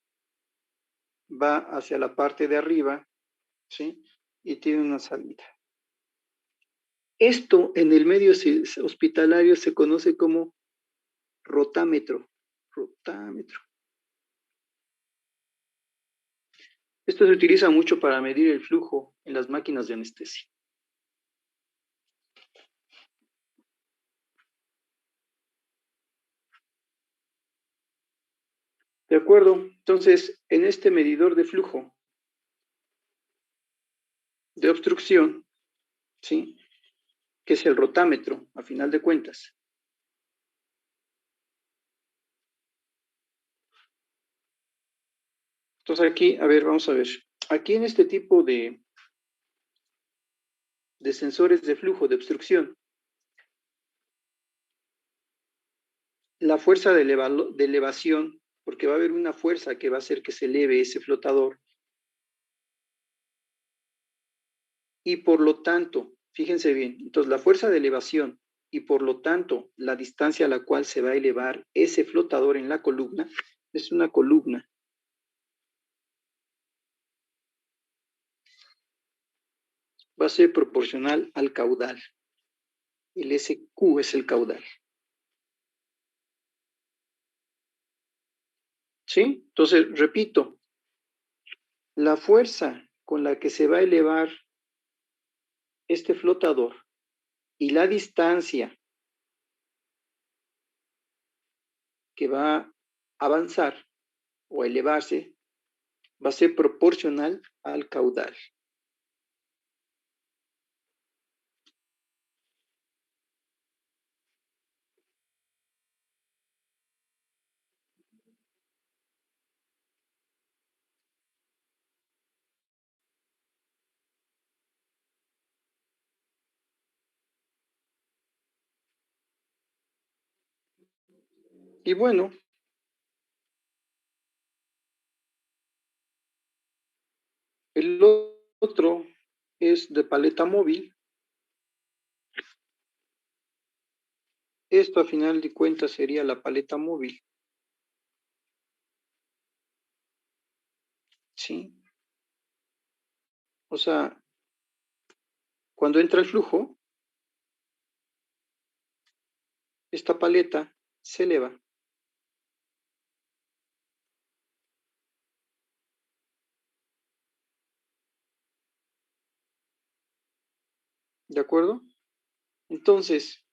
va hacia la parte de arriba, ¿sí? Y tiene una salida. Esto en el medio hospitalario se conoce como rotámetro. Rotámetro. Esto se utiliza mucho para medir el flujo en las máquinas de anestesia. ¿De acuerdo? Entonces, en este medidor de flujo de obstrucción, ¿sí? Que es el rotámetro, a final de cuentas. Entonces aquí, a ver, vamos a ver. Aquí en este tipo de sensores de flujo de obstrucción, la fuerza de elevación, porque va a haber una fuerza que va a hacer que se eleve ese flotador. Y por lo tanto, fíjense bien, entonces la fuerza de elevación y por lo tanto la distancia a la cual se va a elevar ese flotador en la columna es una columna. Va a ser proporcional al caudal. El SQ es el caudal. ¿Sí? Entonces, repito, la fuerza con la que se va a elevar este flotador y la distancia que va a avanzar o elevarse va a ser proporcional al caudal. Y bueno, el otro es de paleta móvil. Esto a final de cuentas sería la paleta móvil. ¿Sí? O sea, cuando entra el flujo, esta paleta se eleva. ¿De acuerdo? Entonces,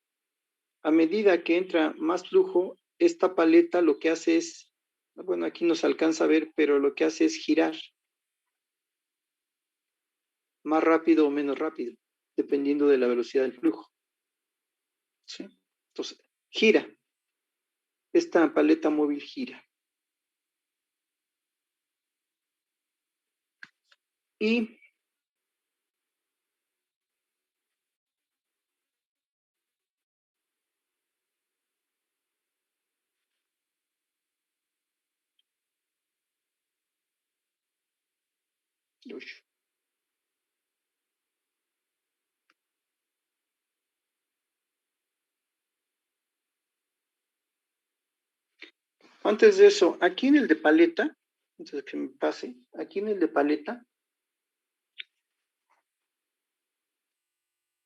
a medida que entra más flujo, esta paleta lo que hace es, bueno, aquí no se alcanza a ver, pero lo que hace es girar más rápido o menos rápido, dependiendo de la velocidad del flujo. ¿Sí? Entonces, gira. Esta paleta móvil gira. Y uy, antes de eso, aquí en el de paleta, antes de que me pase, aquí en el de paleta,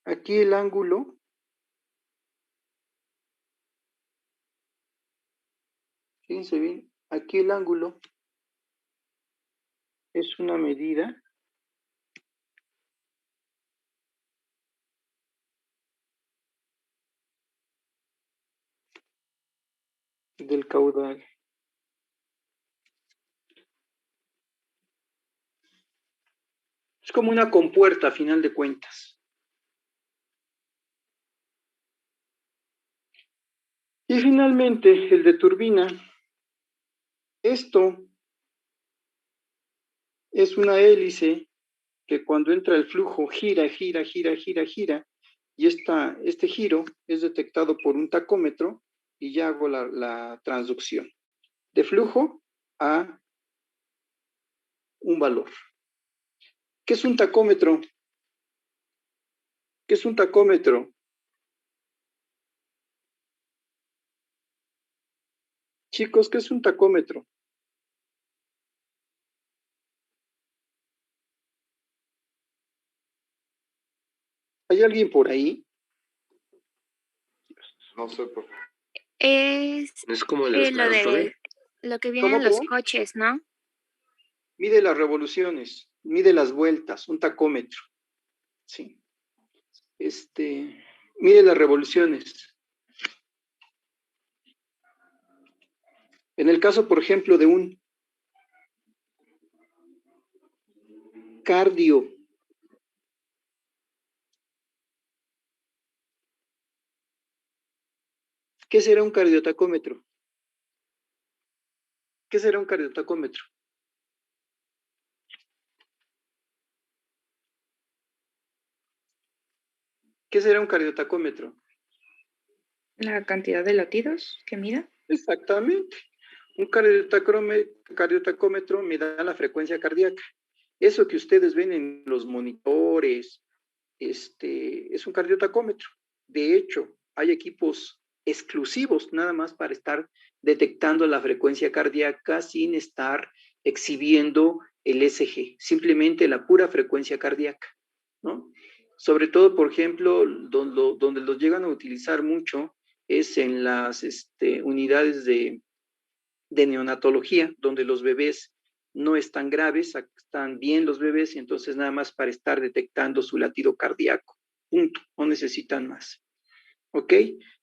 aquí el ángulo, fíjense bien, aquí el ángulo es una medida del caudal. Es como una compuerta a final de cuentas. Y finalmente, el de turbina. Esto es una hélice que cuando entra el flujo gira, gira, gira, gira, gira, y este giro es detectado por un tacómetro y ya hago la transducción de flujo a un valor. ¿Qué es un tacómetro? ¿Qué es un tacómetro? Chicos, ¿qué es un tacómetro? ¿Hay alguien por ahí? No sé, por favor. Es Es como el lo de lo que viene en los ¿Cómo? coches, ¿no? Mide las revoluciones, mide las vueltas, un tacómetro. Sí. Mide las revoluciones. En el caso, por ejemplo, de un cardio, ¿qué será un cardiotacómetro? ¿Qué será un cardiotacómetro? ¿Qué será un cardiotacómetro? La cantidad de latidos que mida. Exactamente. Un cardiotacómetro me da la frecuencia cardíaca. Eso que ustedes ven en los monitores, es un cardiotacómetro. De hecho, hay equipos exclusivos nada más para estar detectando la frecuencia cardíaca sin estar exhibiendo el ECG, simplemente la pura frecuencia cardíaca, ¿no? Sobre todo, por ejemplo, donde los llegan a utilizar mucho es en las unidades de neonatología, donde los bebés no están graves, están bien los bebés, y entonces nada más para estar detectando su latido cardíaco. Punto, no necesitan más. ¿Ok?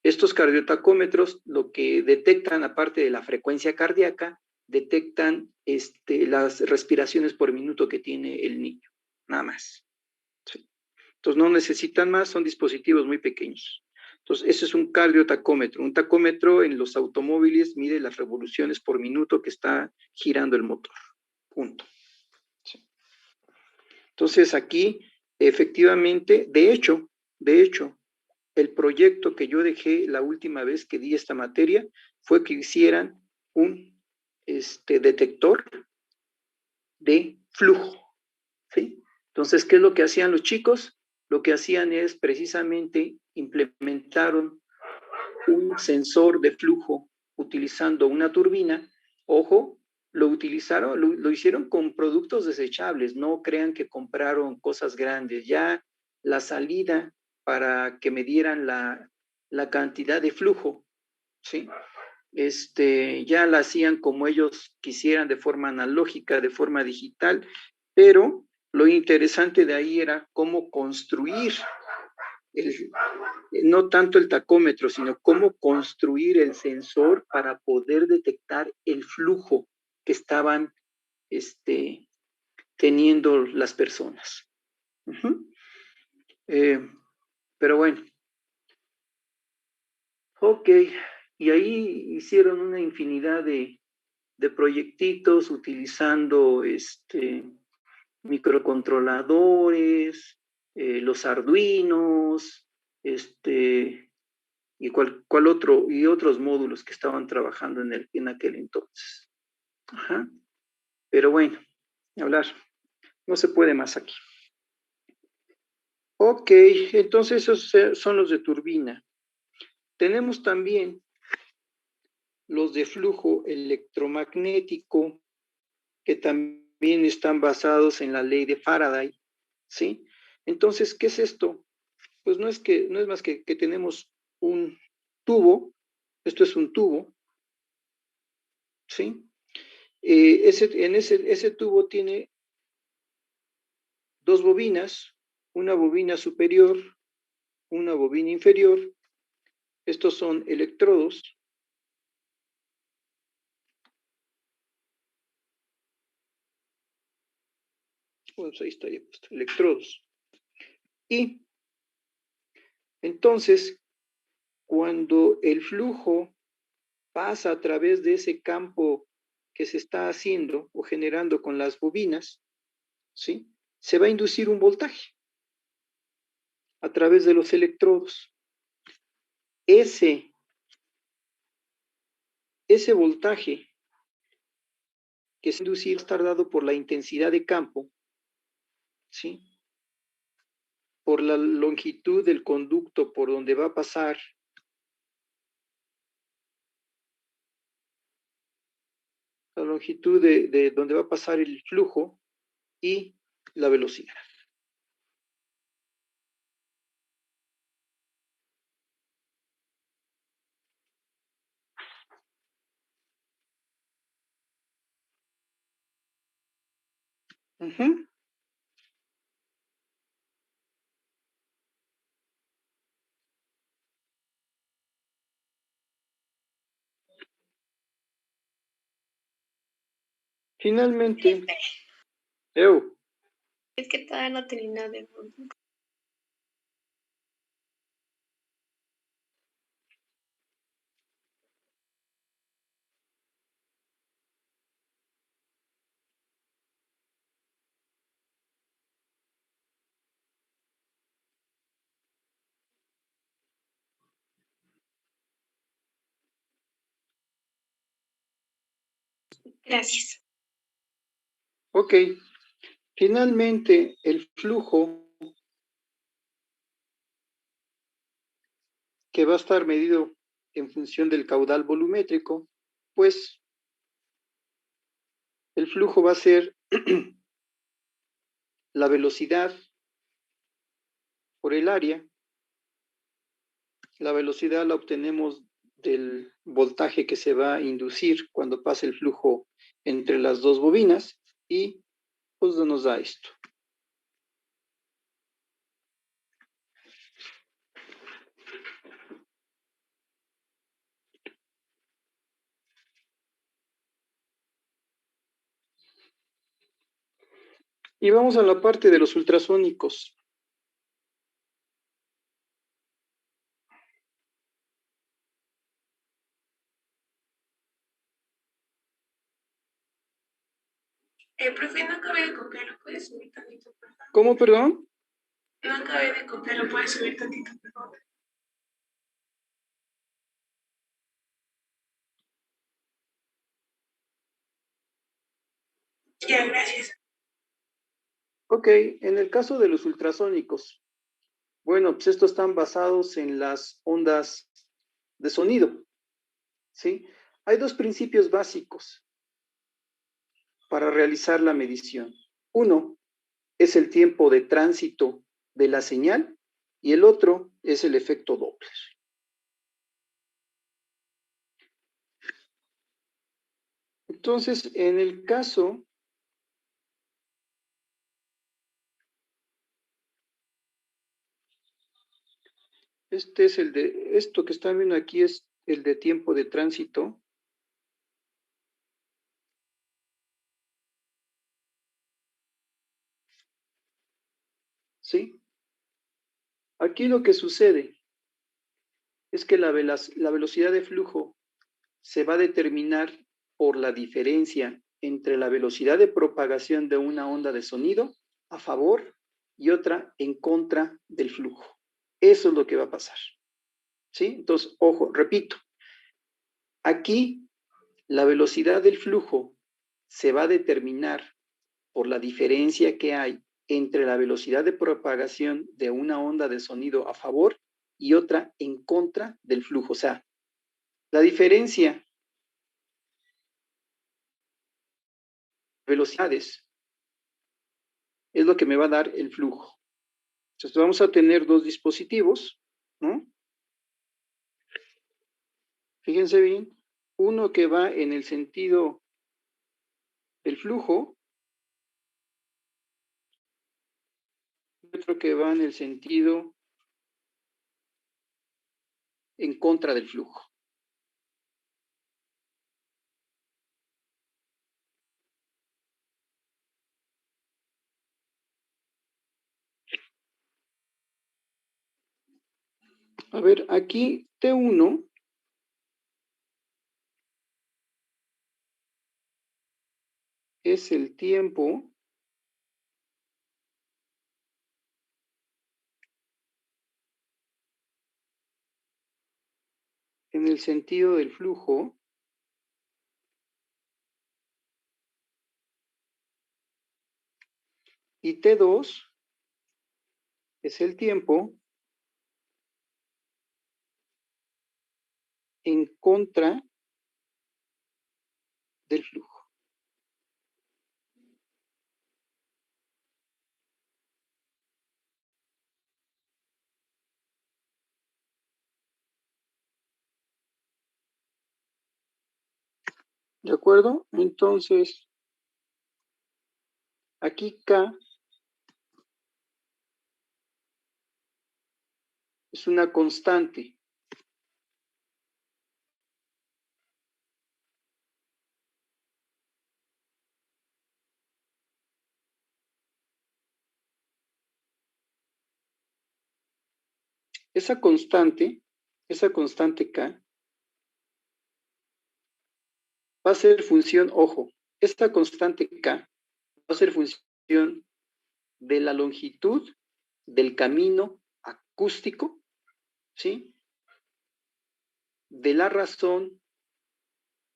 Estos cardiotacómetros lo que detectan, aparte de la frecuencia cardíaca, detectan las respiraciones por minuto que tiene el niño, nada más. ¿Sí? Entonces no necesitan más, son dispositivos muy pequeños. Entonces, ese es un cardiotacómetro. Un tacómetro en los automóviles mide las revoluciones por minuto que está girando el motor. Punto. Sí. Entonces, aquí, efectivamente, de hecho, el proyecto que yo dejé la última vez que di esta materia fue que hicieran un detector de flujo. ¿Sí? Entonces, ¿qué es lo que hacían los chicos? Lo que hacían es precisamente implementaron un sensor de flujo utilizando una turbina. Ojo, lo hicieron con productos desechables, no crean que compraron cosas grandes. Ya la salida para que me dieran la cantidad de flujo, ¿sí? Ya la hacían como ellos quisieran, de forma analógica, de forma digital, pero lo interesante de ahí era cómo construir no tanto el tacómetro, sino cómo construir el sensor para poder detectar el flujo que estaban teniendo las personas. Uh-huh. Pero bueno, ok, y ahí hicieron una infinidad de proyectitos utilizando microcontroladores, los arduinos, y cuál otro, y otros módulos que estaban trabajando en aquel entonces. Ajá. Pero bueno, hablar, no se puede más aquí. Ok, entonces esos son los de turbina. Tenemos también los de flujo electromagnético, que también están basados en la ley de Faraday, ¿sí? Entonces, ¿qué es esto? Pues no es más que tenemos un tubo, esto es un tubo, ¿sí? Ese tubo tiene dos bobinas, una bobina superior, una bobina inferior. Estos son electrodos. Pues ahí estaría puesto, electrodos. Y entonces, cuando el flujo pasa a través de ese campo que se está haciendo o generando con las bobinas, ¿sí? Se va a inducir un voltaje a través de los electrodos. Ese voltaje que se inducir está dado por la intensidad de campo, ¿sí? Por la longitud del conducto por donde va a pasar la longitud de donde va a pasar el flujo y la velocidad. Uh-huh. Finalmente, Es que todavía no tenía nada de fondo. Gracias. Ok. Finalmente, el flujo que va a estar medido en función del caudal volumétrico, pues el flujo va a ser la velocidad por el área. La velocidad la obtenemos del voltaje que se va a inducir cuando pasa el flujo entre las dos bobinas y pues nos da esto. Y vamos a la parte de los ultrasónicos. Profe, no acabé de copiarlo, ¿puedes subir tantito, por favor? ¿Cómo, perdón? No acabé de copiarlo, ¿puedes subir tantito, por favor? Ya, gracias. Ok, en el caso de los ultrasónicos, bueno, pues estos están basados en las ondas de sonido, ¿sí? Hay dos principios básicos para realizar la medición. Uno es el tiempo de tránsito de la señal y el otro es el efecto Doppler. Entonces, en el caso este es el de, esto que están viendo aquí es el de tiempo de tránsito. ¿Sí? Aquí lo que sucede es que la velocidad de flujo se va a determinar por la diferencia entre la velocidad de propagación de una onda de sonido a favor y otra en contra del flujo. Eso es lo que va a pasar. ¿Sí? Entonces, ojo, repito, aquí la velocidad del flujo se va a determinar por la diferencia que hay entre la velocidad de propagación de una onda de sonido a favor y otra en contra del flujo. O sea, la diferencia de velocidades es lo que me va a dar el flujo. Entonces vamos a tener dos dispositivos, ¿no? Fíjense bien, uno que va en el sentido del flujo, y otro que va en el sentido en contra del flujo. A ver, aquí T1 es el tiempo en el sentido del flujo y T2 es el tiempo en contra del flujo. ¿De acuerdo? Entonces, aquí K es una constante. Esa constante K, va a ser función, ojo, esta constante K va a ser función de la longitud del camino acústico, ¿sí? De la razón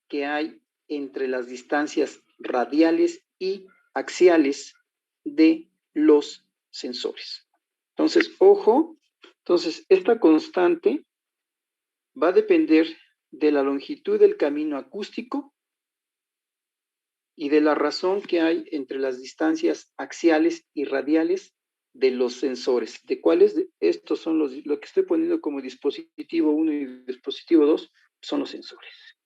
que hay entre las distancias radiales y axiales de los sensores. Entonces, ojo, entonces esta constante va a depender de la longitud del camino acústico y de la razón que hay entre las distancias axiales y radiales de los sensores. ¿De cuáles? Estos son lo que estoy poniendo como dispositivo 1 y dispositivo 2 son los sensores.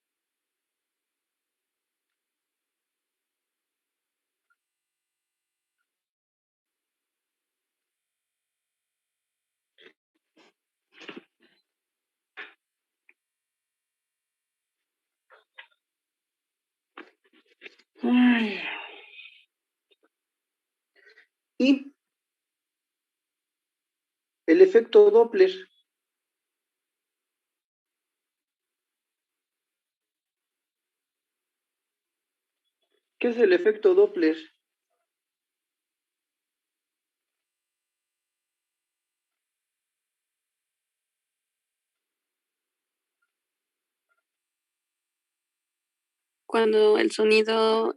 Ay. Y el efecto Doppler. ¿Qué es el efecto Doppler? Cuando el sonido,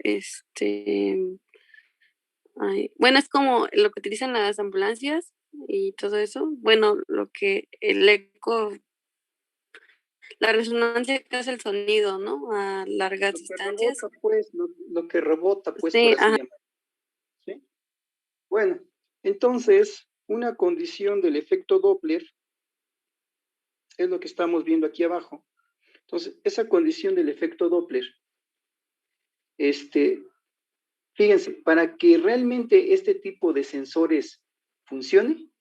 bueno, es como lo que utilizan las ambulancias y todo eso. Bueno, lo que el eco, la resonancia que hace el sonido, ¿no? A largas Lo que distancias. rebota, pues, lo que rebota, pues, Sí, por así ajá. llamar. ¿Sí? Bueno, entonces, una condición del efecto Doppler es lo que estamos viendo aquí abajo. Entonces, esa condición del efecto Doppler, fíjense, para que realmente este tipo de sensores funcione,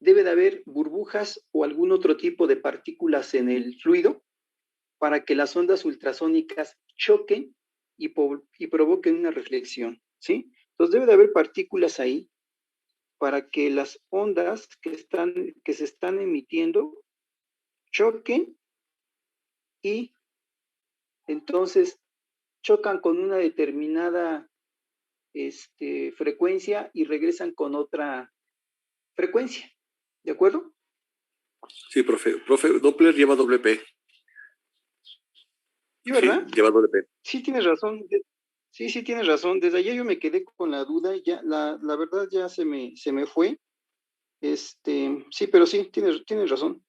debe de haber burbujas o algún otro tipo de partículas en el fluido para que las ondas ultrasónicas choquen y provoquen una reflexión, ¿sí? Entonces debe de haber partículas ahí para que las ondas que se están emitiendo choquen y entonces chocan con una determinada frecuencia y regresan con otra frecuencia, ¿de acuerdo? Sí, profe. Profe, Doppler lleva doble P. ¿Sí, Sí, verdad? lleva doble P. Sí, tienes razón. Sí, sí, tienes razón. Desde ayer yo me quedé con la duda y ya, la verdad ya se me fue. Sí, pero sí, tienes razón.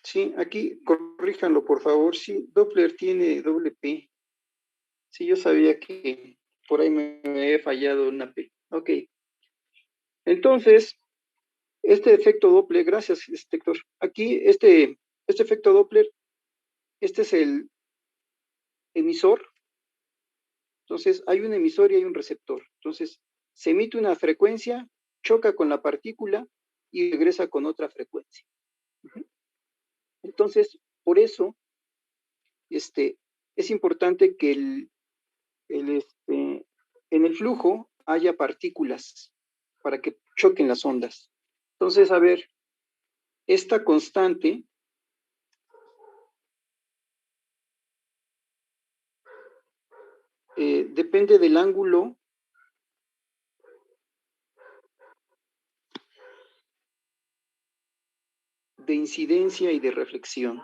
Sí, aquí corríjanlo, por favor. Sí, Doppler tiene doble P. Sí, yo sabía que por ahí me he fallado una P. Ok. Entonces, este efecto Doppler, gracias, Héctor. Aquí, este efecto Doppler, este es el emisor. Entonces, hay un emisor y hay un receptor. Entonces, se emite una frecuencia, choca con la partícula y regresa con otra frecuencia. Entonces, por eso, es importante que en el flujo haya partículas para que choquen las ondas. Entonces, a ver, esta constante depende del ángulo de incidencia y de reflexión.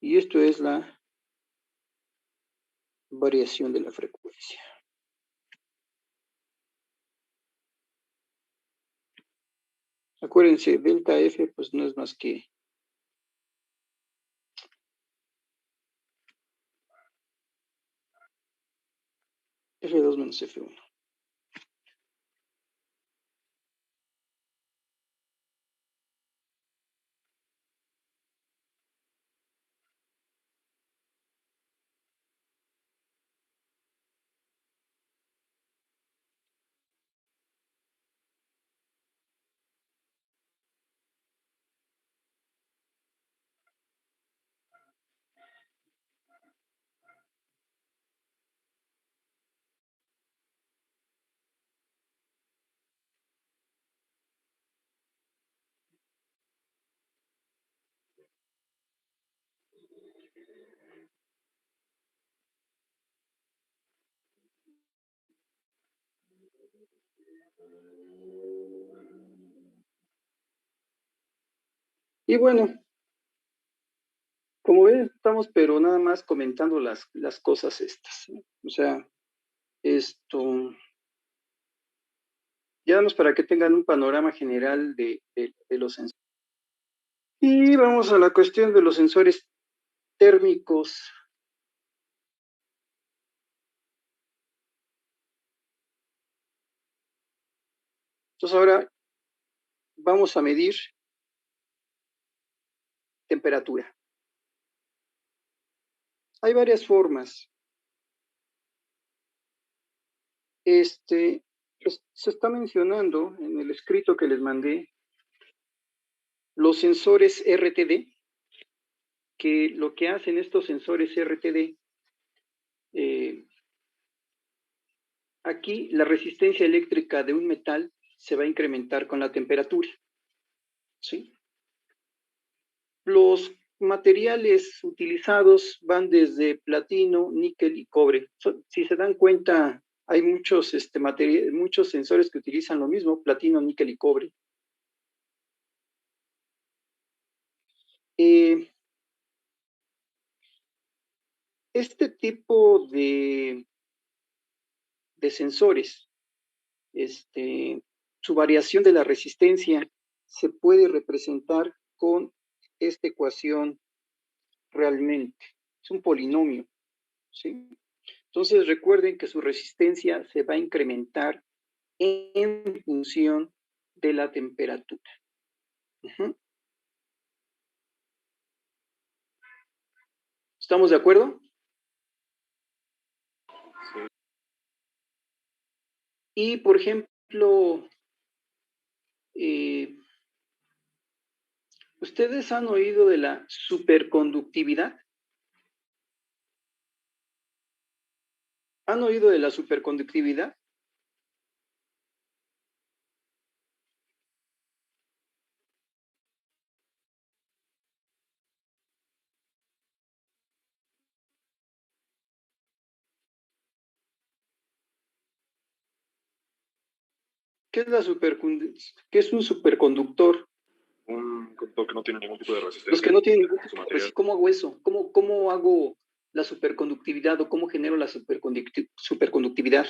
Y esto es la variación de la frecuencia. Acuérdense, delta F pues no es más que F2 menos F1. Y bueno, como ven, estamos pero nada más comentando las cosas estas, ¿no? O sea, esto, ya damos para que tengan un panorama general de los sensores. Y vamos a la cuestión de los sensores térmicos. Entonces ahora vamos a medir temperatura. Hay varias formas. Se está mencionando en el escrito que les mandé los sensores RTD, que lo que hacen estos sensores RTD, aquí la resistencia eléctrica de un metal se va a incrementar con la temperatura, ¿sí? Los materiales utilizados van desde platino, níquel y cobre. Si se dan cuenta, hay muchos, muchos sensores que utilizan lo mismo, platino, níquel y cobre. Este tipo de sensores, su variación de la resistencia se puede representar con esta ecuación realmente. Es un polinomio, ¿sí? Entonces recuerden que su resistencia se va a incrementar en función de la temperatura. ¿Estamos de acuerdo? Sí. Y, por ejemplo, ¿ustedes han oído de la superconductividad? ¿Han oído de la superconductividad? ¿Qué es, ¿Qué es un superconductor? Un conductor que no tiene ningún tipo de resistencia. Los que no tienen ningún su tipo de material. resistencia. ¿Cómo hago eso? ¿Cómo hago la superconductividad o cómo genero la superconductividad?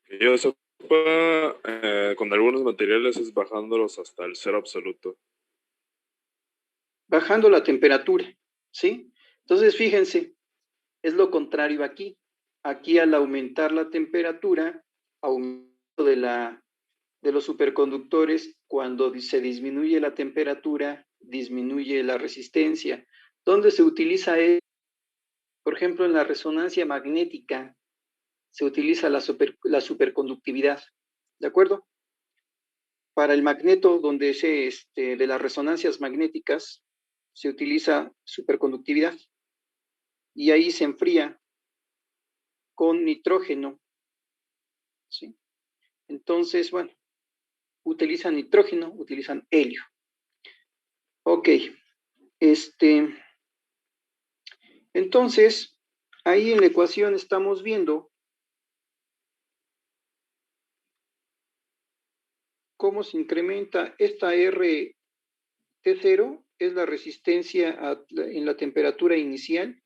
Que yo sepa, con algunos materiales es bajándolos hasta el cero absoluto. Bajando la temperatura, ¿sí? Entonces, fíjense, es lo contrario aquí. Aquí al aumentar la temperatura, aumento de los superconductores, cuando se disminuye la temperatura, disminuye la resistencia. ¿Dónde se utiliza? Por ejemplo, en la resonancia magnética se utiliza la superconductividad, ¿de acuerdo? Para el magneto, donde de las resonancias magnéticas, se utiliza superconductividad y ahí se enfría con nitrógeno, ¿sí? Entonces, bueno, utilizan nitrógeno, utilizan helio. Ok, entonces, ahí en la ecuación estamos viendo cómo se incrementa esta RT0, es la resistencia en la temperatura inicial,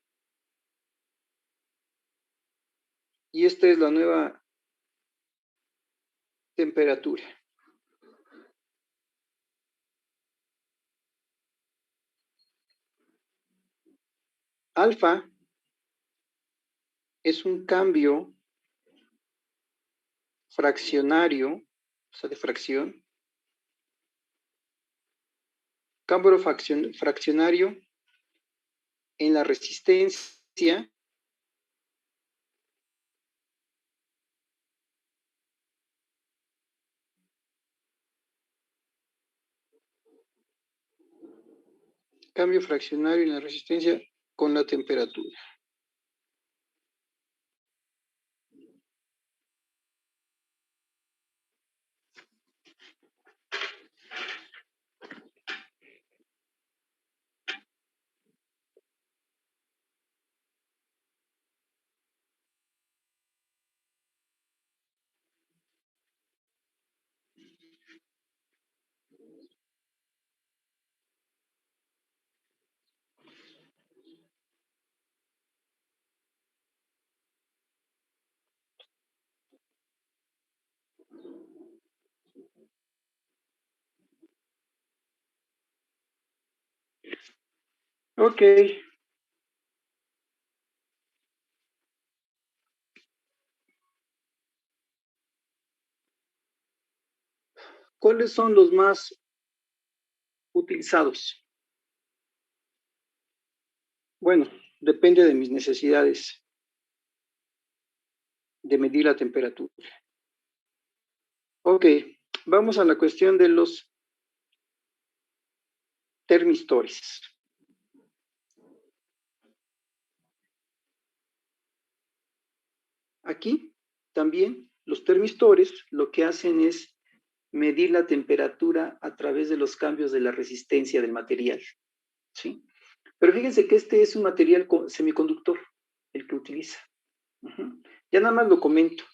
y esta es la nueva temperatura. Alfa es un cambio fraccionario, o sea, de fracción. Cambio fraccionario en la resistencia cambio fraccionario en la resistencia con la temperatura. Ok. ¿Cuáles son los más utilizados? Bueno, depende de mis necesidades de medir la temperatura. Ok, vamos a la cuestión de los termistores. Aquí también los termistores lo que hacen es medir la temperatura a través de los cambios de la resistencia del material, ¿sí? Pero fíjense que este es un material semiconductor, el que utiliza. Ya nada más lo comento,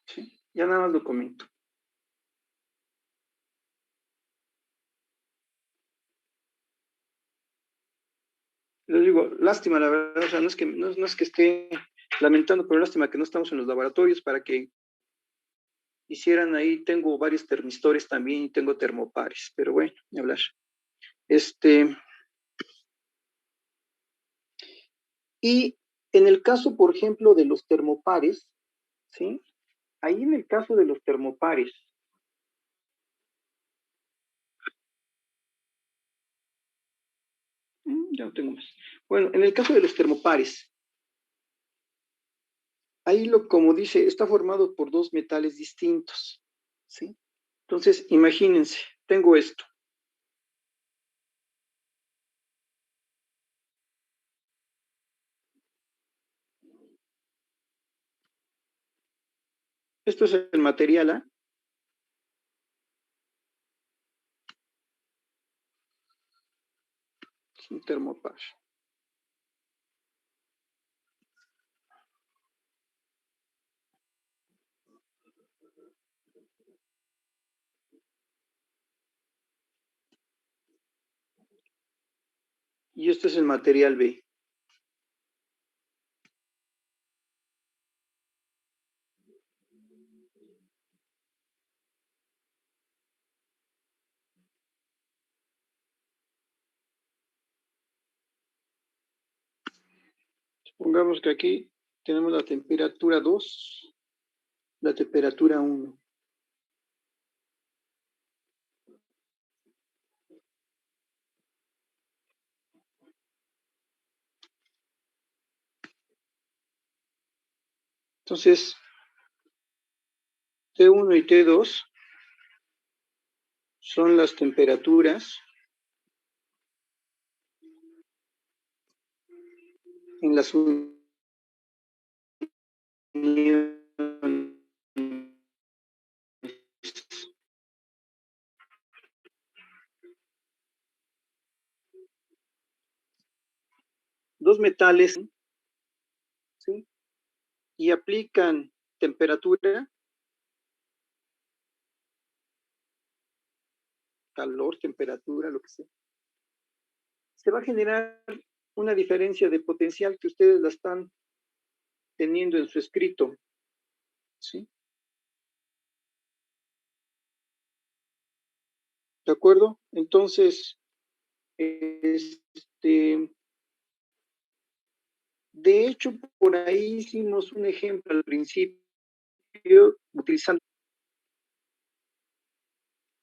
¿sí? Ya nada más lo comento. Les digo, lástima, la verdad, o sea, no es que esté lamentando, pero lástima que no estamos en los laboratorios para que hicieran ahí. Tengo varios termistores también y tengo termopares, pero bueno, ni hablar. Y en el caso, por ejemplo, de los termopares, ¿sí? Ahí en el caso de los termopares, ya no tengo más. Bueno, en el caso de los termopares, ahí como dice, está formado por dos metales distintos, ¿sí? Entonces, imagínense, tengo esto. Esto es el material A. Es un termopar. Y este es el material B. Supongamos que aquí tenemos la temperatura 2, la temperatura 1. Entonces, T1 y T2 son las temperaturas en las uniones. Dos metales, ¿sí? Y aplican temperatura, calor, temperatura, lo que sea. Se va a generar una diferencia de potencial que ustedes la están teniendo en su escrito, ¿sí? ¿De acuerdo? Entonces, de hecho, por ahí hicimos un ejemplo al principio, utilizando,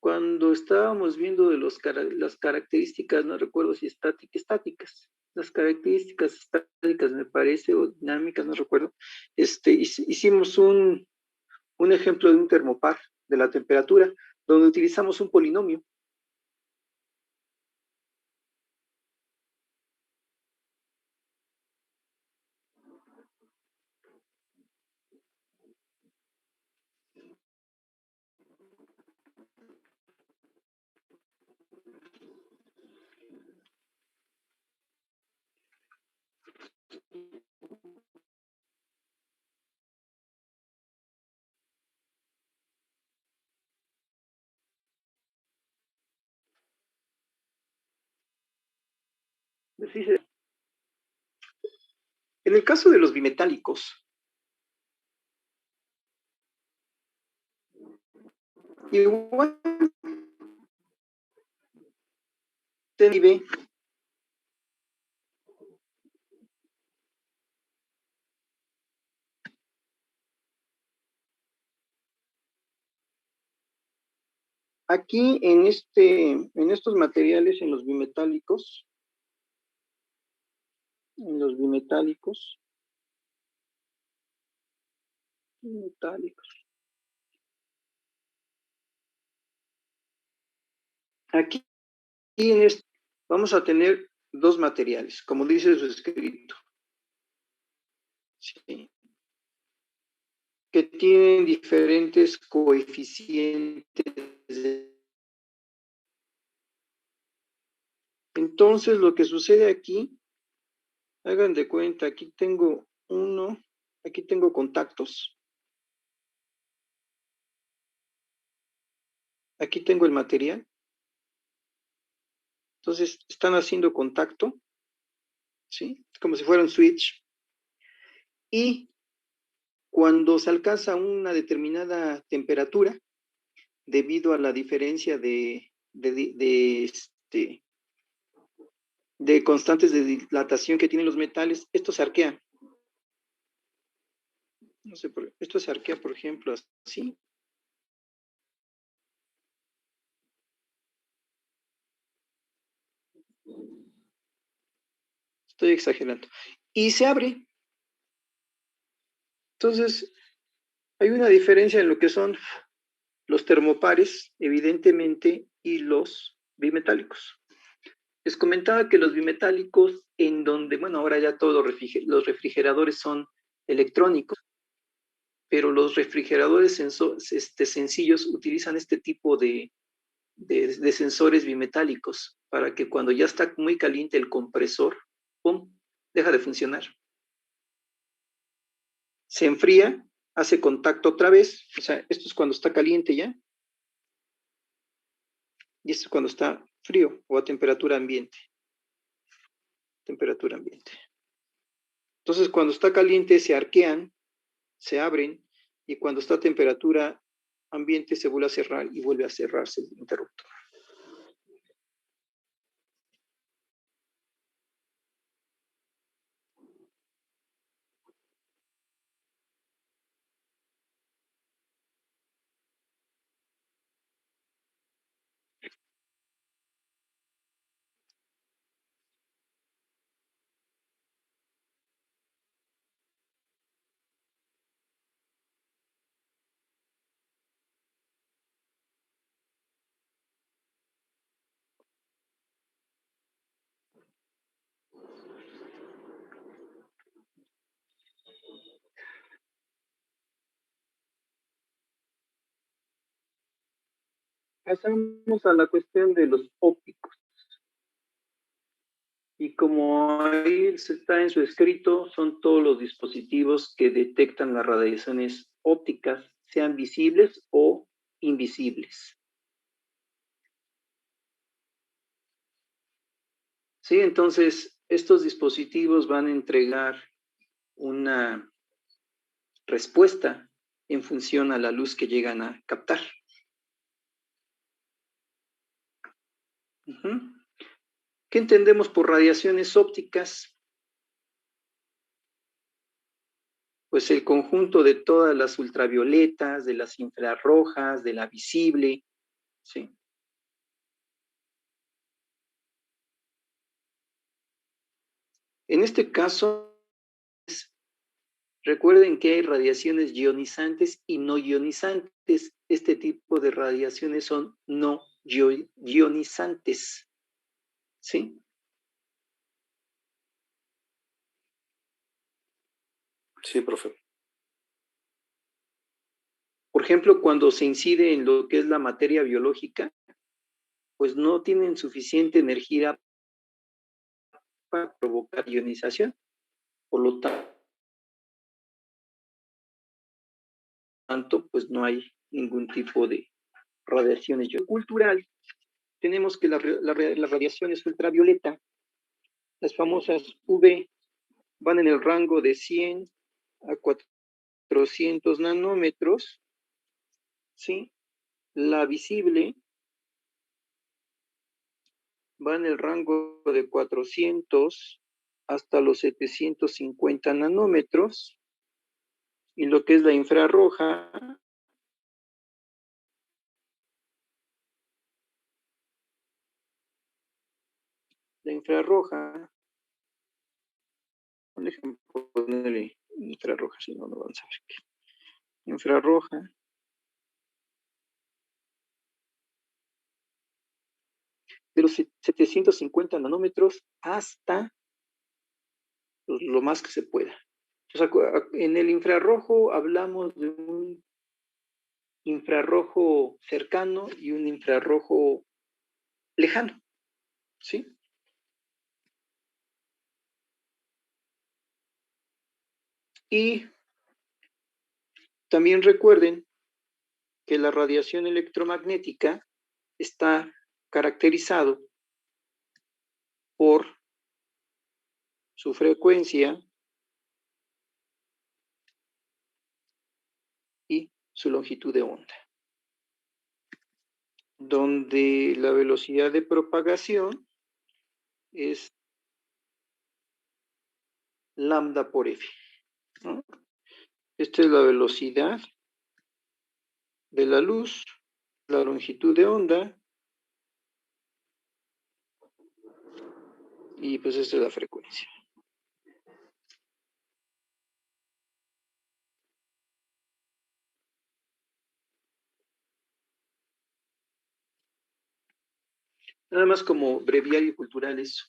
cuando estábamos viendo de las características, no recuerdo si estáticas, las características estáticas me parece, o dinámicas, no recuerdo, hicimos un ejemplo de un termopar de la temperatura, donde utilizamos un polinomio. En el caso de los bimetálicos, igual T y B aquí en estos materiales, en los bimetálicos, aquí vamos a tener dos materiales, como dice su escrito, ¿sí? Que tienen diferentes coeficientes. Entonces, lo que sucede aquí, hagan de cuenta, aquí tengo aquí tengo contactos. Aquí tengo el material. Entonces, están haciendo contacto, ¿sí? Como si fuera un switch. Y cuando se alcanza una determinada temperatura, debido a la diferencia de constantes de dilatación que tienen los metales, estos se arquean. No sé, esto se arquea, por ejemplo, así. Estoy exagerando. Y se abre. Entonces, hay una diferencia en lo que son los termopares, evidentemente, y los bimetálicos. Les comentaba que los bimetálicos, en donde, bueno, ahora ya todos los refrigeradores son electrónicos, pero los refrigeradores sencillos utilizan este tipo de sensores bimetálicos para que cuando ya está muy caliente el compresor, ¡pum!, deja de funcionar. Se enfría, hace contacto otra vez, o sea, esto es cuando está caliente ya, y esto es cuando está frío o a temperatura ambiente. Temperatura ambiente. Entonces, cuando está caliente se arquean, se abren, y cuando está a temperatura ambiente se vuelve a cerrar y vuelve a cerrarse el interruptor. Pasamos a la cuestión de los ópticos. Y como ahí está en su escrito, son todos los dispositivos que detectan las radiaciones ópticas, sean visibles o invisibles. Sí, entonces estos dispositivos van a entregar una respuesta en función a la luz que llegan a captar. ¿Qué entendemos por radiaciones ópticas? Pues el conjunto de todas las ultravioletas, de las infrarrojas, de la visible, ¿sí? En este caso, recuerden que hay radiaciones ionizantes y no ionizantes. Este tipo de radiaciones son no ionizantes, ¿sí? Sí, profe. Por ejemplo, cuando se incide en lo que es la materia biológica, pues no tienen suficiente energía para provocar ionización. Por lo tanto, pues no hay ningún tipo de radiaciones. Cultural, tenemos que la radiación es ultravioleta. Las famosas UV van en el rango de 100 a 400 nanómetros, ¿sí? La visible va en el rango de 400 hasta los 750 nanómetros, y lo que es la infrarroja la infrarroja, déjenme ponerle infrarroja, si no, no van a saber qué. Infrarroja. De los 750 nanómetros hasta lo más que se pueda. Entonces, en el infrarrojo hablamos de un infrarrojo cercano y un infrarrojo lejano, ¿sí? Y también recuerden que la radiación electromagnética está caracterizado por su frecuencia y su longitud de onda, donde la velocidad de propagación es lambda por F, ¿no? Esta es la velocidad de la luz, la longitud de onda, y pues esta es la frecuencia. Nada más como breviario cultural eso.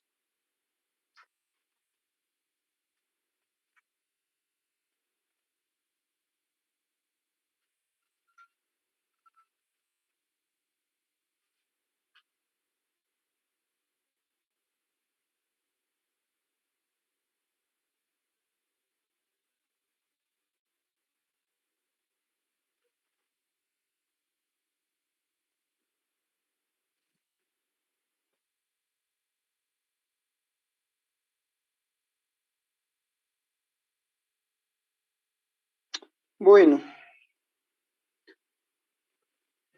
Bueno,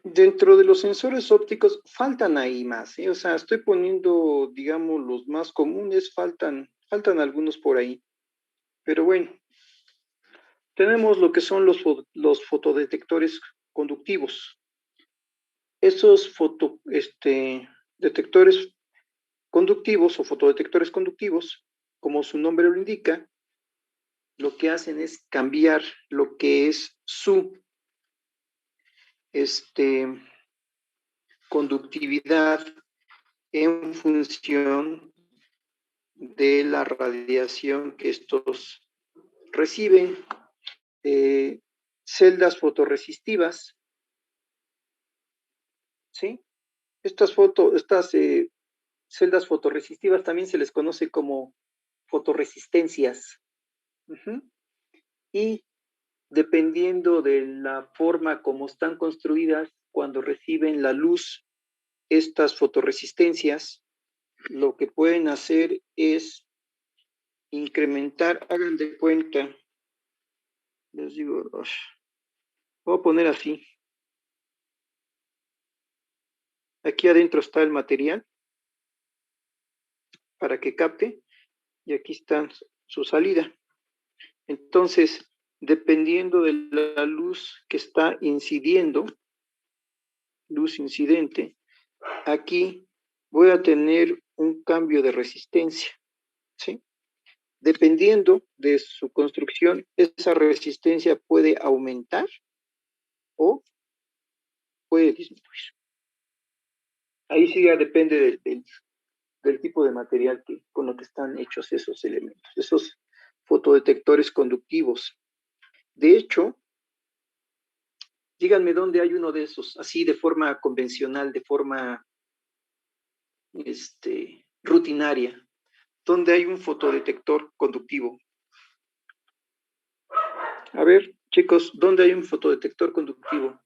dentro de los sensores ópticos faltan ahí más, ¿eh? O sea, estoy poniendo, digamos, los más comunes, faltan algunos por ahí. Pero bueno, tenemos lo que son los fotodetectores conductivos. Esos detectores conductivos o fotodetectores conductivos, como su nombre lo indica, lo que hacen es cambiar lo que es su conductividad en función de la radiación que estos reciben. Celdas fotorresistivas, ¿sí? Estas celdas fotorresistivas también se les conoce como fotorresistencias. Y dependiendo de la forma como están construidas, cuando reciben la luz, estas fotorresistencias, lo que pueden hacer es incrementar, hagan de cuenta, les digo, voy a poner así. Aquí adentro está el material para que capte y aquí está su salida. Entonces, dependiendo de la luz que está incidiendo, luz incidente, aquí voy a tener un cambio de resistencia, ¿sí? Dependiendo de su construcción, esa resistencia puede aumentar o puede disminuir. Ahí sí ya depende del tipo de material con lo que están hechos esos elementos, esos fotodetectores conductivos. De hecho, díganme dónde hay uno de esos, así de forma convencional, de forma rutinaria, donde hay un fotodetector conductivo. A ver, chicos, ¿dónde hay un fotodetector conductivo?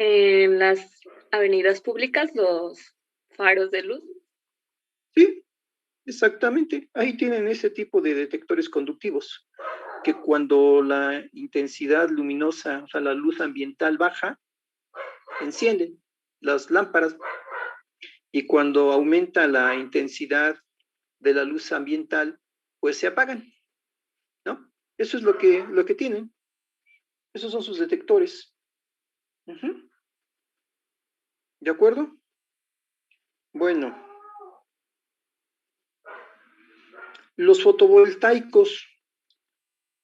En las avenidas públicas, los faros de luz. Sí, exactamente. Ahí tienen ese tipo de detectores conductivos, que cuando la intensidad luminosa, o sea, la luz ambiental baja, encienden las lámparas, y cuando aumenta la intensidad de la luz ambiental, pues se apagan, ¿no? Eso es lo que tienen. Esos son sus detectores. Ujú. ¿De acuerdo? Bueno. Los fotovoltaicos.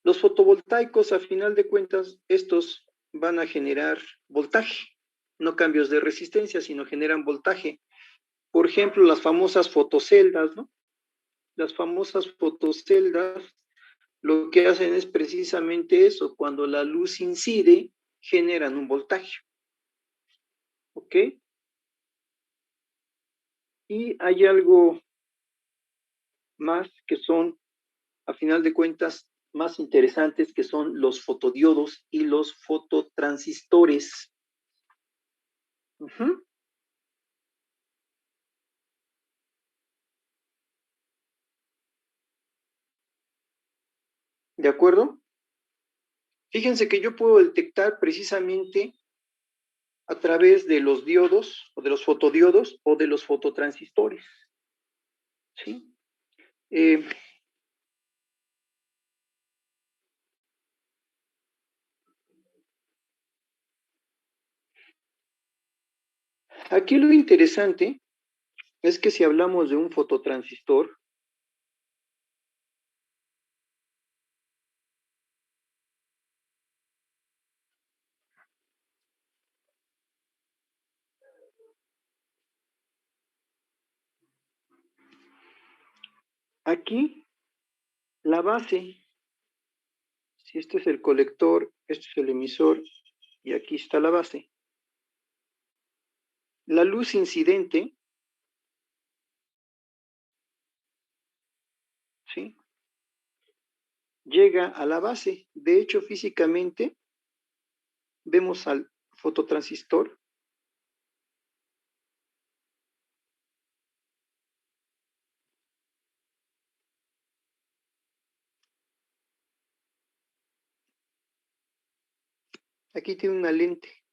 Los fotovoltaicos, a final de cuentas, estos van a generar voltaje, no cambios de resistencia, sino generan voltaje. Por ejemplo, las famosas fotoceldas, ¿no? Las famosas fotoceldas lo que hacen es precisamente eso, cuando la luz incide, generan un voltaje. ¿Ok? Y hay algo más que son, a final de cuentas, más interesantes, que son los fotodiodos y los fototransistores. Uh-huh. ¿De acuerdo? Fíjense que yo puedo detectar precisamente a través de los diodos, o de los fotodiodos, o de los fototransistores. ¿Sí? Aquí lo interesante es que si hablamos de un fototransistor, aquí la base, si este es el colector, este es el emisor, y aquí está la base. La luz incidente, ¿sí?, llega a la base. De hecho, físicamente, vemos al fototransistor. Aquí tiene una lente.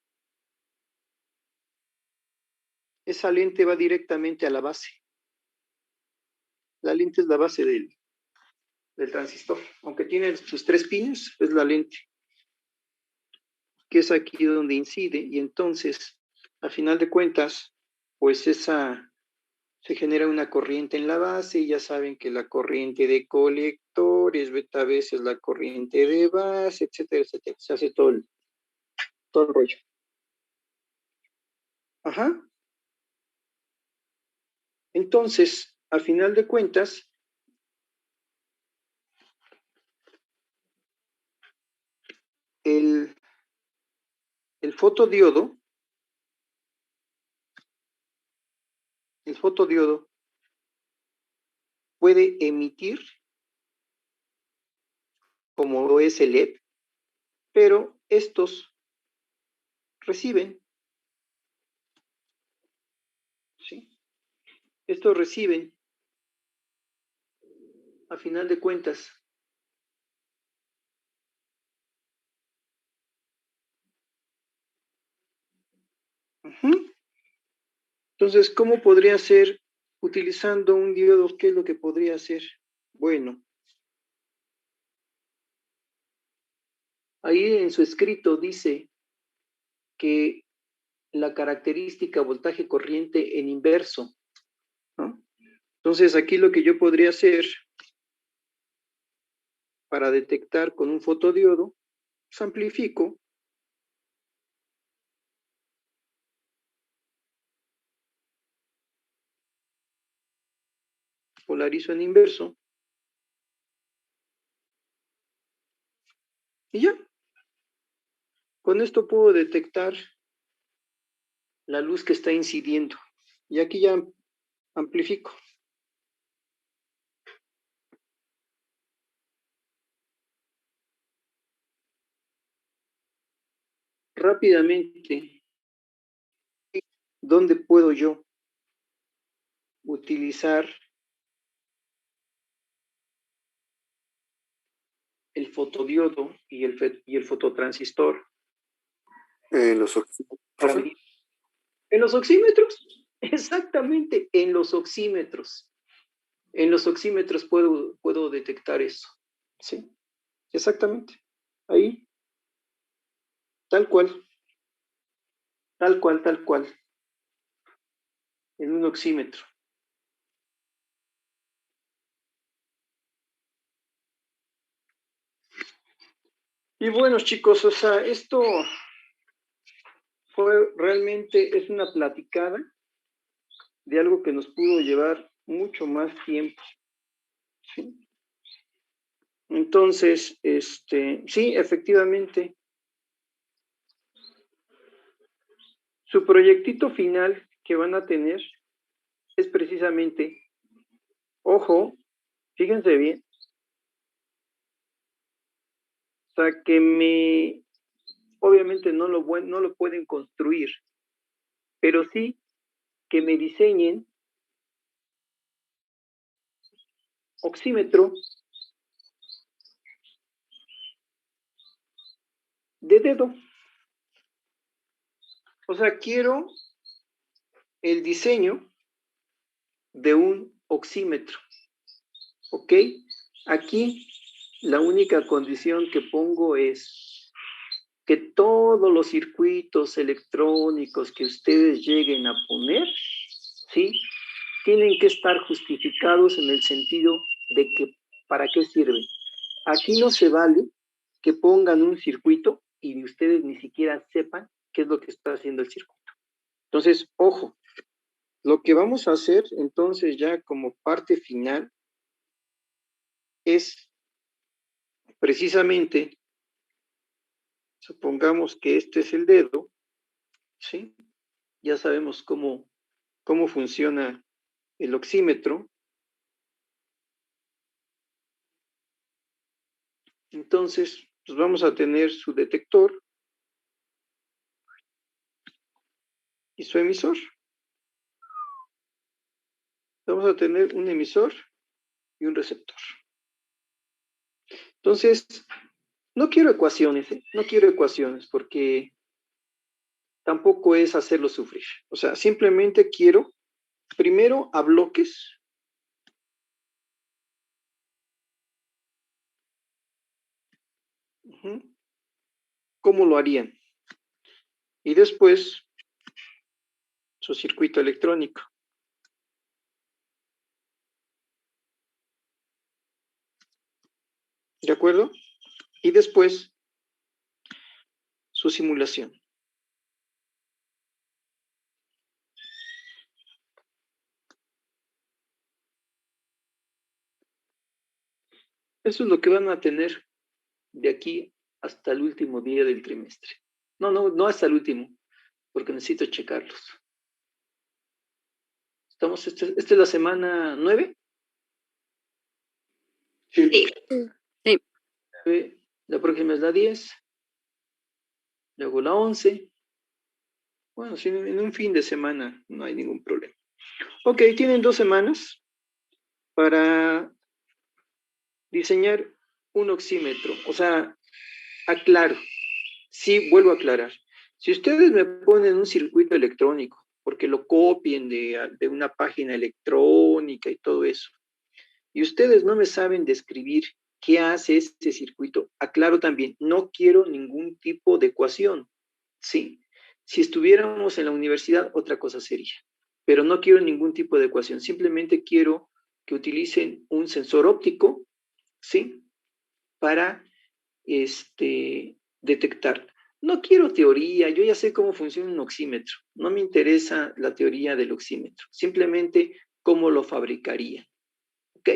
Esa lente va directamente a la base. La lente es la base del transistor. Aunque tiene sus 3 pines, es la lente, que es aquí donde incide, y entonces, a final de cuentas, pues se genera una corriente en la base, y ya saben que la corriente de colectores, beta veces la corriente de base, etcétera, etcétera. Se hace todo el rollo. Ajá. Entonces, a final de cuentas, el fotodiodo, puede emitir, como lo es el LED, pero estos reciben, ¿sí? Estos reciben, a final de cuentas. Uh-huh. Entonces, ¿cómo podría ser utilizando un diodo? ¿Qué es lo que podría hacer? Bueno, ahí en su escrito dice que la característica voltaje corriente en inverso, ¿no? Entonces, aquí lo que yo podría hacer para detectar con un fotodiodo, pues amplifico, polarizo en inverso, y ya. Con esto puedo detectar la luz que está incidiendo. Y aquí ya amplifico. Rápidamente, ¿dónde puedo yo utilizar el fotodiodo y el fototransistor? En los oxímetros. En los oxímetros, exactamente, en los oxímetros. En los oxímetros puedo detectar eso, ¿sí? Exactamente. Ahí, tal cual. Tal cual, tal cual. En un oxímetro. Y bueno, chicos, o sea, esto fue realmente, es una platicada de algo que nos pudo llevar mucho más tiempo. ¿Sí? Entonces, sí, efectivamente, su proyectito final que van a tener es precisamente, ojo, fíjense bien, o sea, obviamente no lo pueden construir, pero sí que me diseñen oxímetro de dedo. O sea, quiero el diseño de un oxímetro, ¿ok? Aquí la única condición que pongo es que todos los circuitos electrónicos que ustedes lleguen a poner, ¿sí? Tienen que estar justificados en el sentido de que ¿para qué sirve? Aquí no se vale que pongan un circuito y ustedes ni siquiera sepan qué es lo que está haciendo el circuito. Entonces, ojo, lo que vamos a hacer entonces ya como parte final es precisamente, supongamos que este es el dedo, ¿sí? Ya sabemos cómo funciona el oxímetro. Entonces, pues vamos a tener su detector y su emisor. Vamos a tener un emisor y un receptor. Entonces, no quiero ecuaciones, no quiero ecuaciones porque tampoco es hacerlo sufrir. O sea, simplemente quiero primero a bloques. ¿Cómo lo harían? Y después su circuito electrónico. ¿De acuerdo? Y después su simulación. Eso es lo que van a tener de aquí hasta el último día del trimestre. No hasta el último, porque necesito checarlos. Estamos, esta es la semana 9. Sí. Sí. La próxima es la 10. Luego la 11. Bueno, si en un fin de semana no hay ningún problema. Ok, tienen 2 semanas para diseñar un oxímetro. O sea, aclaro. Sí, vuelvo a aclarar. Si ustedes me ponen un circuito electrónico, porque lo copien de una página electrónica y todo eso, y ustedes no me saben describir qué hace ese circuito, aclaro también, no quiero ningún tipo de ecuación, ¿sí? Si estuviéramos en la universidad, otra cosa sería, pero no quiero ningún tipo de ecuación, simplemente quiero que utilicen un sensor óptico, ¿sí? Para detectar. No quiero teoría, yo ya sé cómo funciona un oxímetro, no me interesa la teoría del oxímetro, simplemente cómo lo fabricaría. ¿Ok?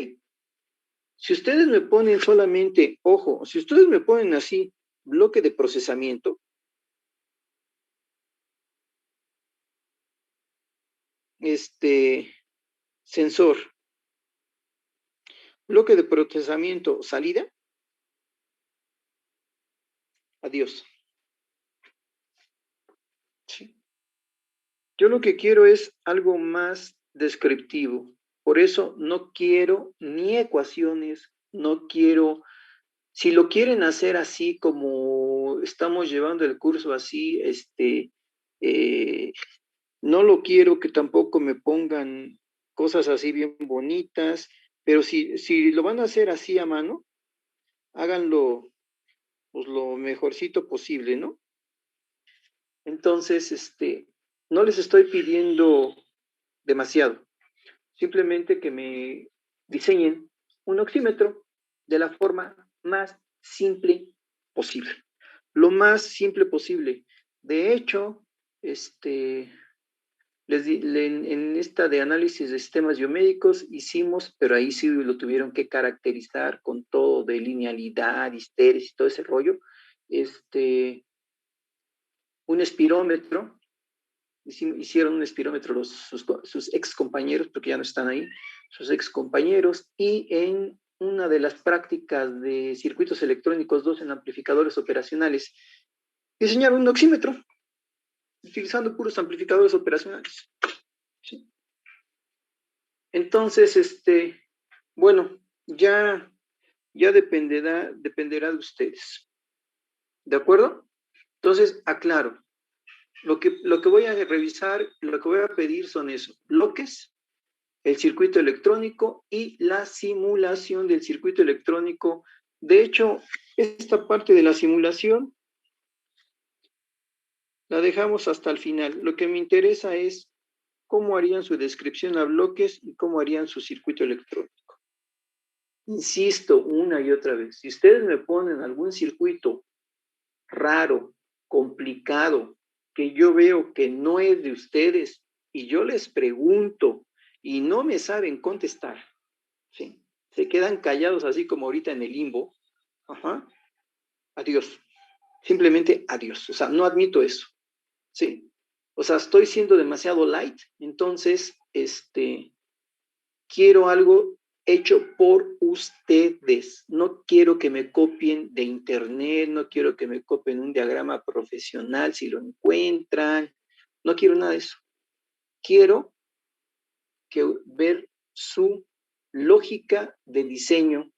Si ustedes me ponen solamente, ojo, si ustedes me ponen así, bloque de procesamiento, sensor, bloque de procesamiento, salida, adiós. ¿Sí? Yo lo que quiero es algo más descriptivo. Por eso no quiero ni ecuaciones, no quiero, si lo quieren hacer así como estamos llevando el curso así, no lo quiero que tampoco me pongan cosas así bien bonitas, pero si lo van a hacer así a mano, háganlo pues, lo mejorcito posible, ¿no? Entonces, no les estoy pidiendo demasiado, simplemente que me diseñen un oxímetro de la forma más simple posible, lo más simple posible. De hecho, en esta de análisis de sistemas biomédicos hicimos, pero ahí sí lo tuvieron que caracterizar con todo de linealidad, histéresis y todo ese rollo, un espirómetro, hicieron un espirómetro sus ex compañeros, porque ya no están ahí, sus ex compañeros, y en una de las prácticas de circuitos electrónicos 2 en amplificadores operacionales, diseñaron un oxímetro, utilizando puros amplificadores operacionales. ¿Sí? Entonces, bueno, ya dependerá de ustedes. ¿De acuerdo? Entonces, aclaro. Lo que voy a revisar, lo que voy a pedir son eso, bloques, el circuito electrónico y la simulación del circuito electrónico. De hecho, esta parte de la simulación la dejamos hasta el final. Lo que me interesa es cómo harían su descripción a bloques y cómo harían su circuito electrónico. Insisto una y otra vez, si ustedes me ponen algún circuito raro, complicado, que yo veo que no es de ustedes y yo les pregunto y no me saben contestar, ¿sí? Se quedan callados así como ahorita en el limbo, ajá, adiós, simplemente adiós, o sea, no admito eso, ¿sí? O sea, estoy siendo demasiado light, entonces, quiero algo hecho por ustedes. No quiero que me copien de internet, no quiero que me copien un diagrama profesional si lo encuentran. No quiero nada de eso. Quiero ver su lógica de diseño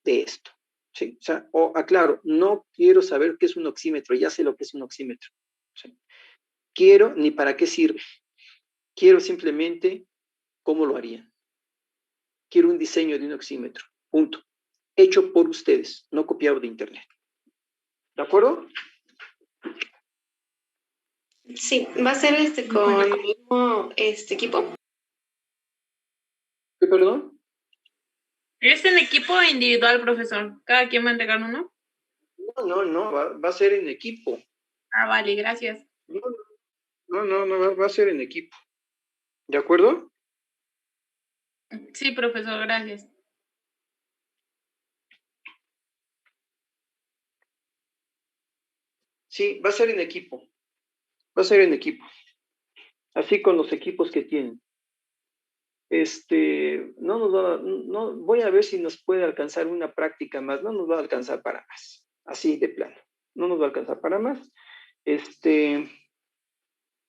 de esto. ¿Sí? O sea, aclaro, no quiero saber qué es un oxímetro, ya sé lo que es un oxímetro. ¿Sí? Quiero ni para qué sirve. Quiero simplemente cómo lo harían. Quiero un diseño de un oxímetro, punto. Hecho por ustedes, no copiado de internet. ¿De acuerdo? Sí, va a ser con el mismo equipo. ¿Qué, perdón? ¿Es en equipo o individual, profesor? ¿Cada quien va a entregar uno? No, va a ser en equipo. Ah, vale, gracias. No, va a ser en equipo. ¿De acuerdo? Sí, profesor, gracias. Sí, va a ser en equipo. Va a ser en equipo. Así con los equipos que tienen. No, voy a ver si nos puede alcanzar una práctica más. No nos va a alcanzar para más. Así de plano. No nos va a alcanzar para más.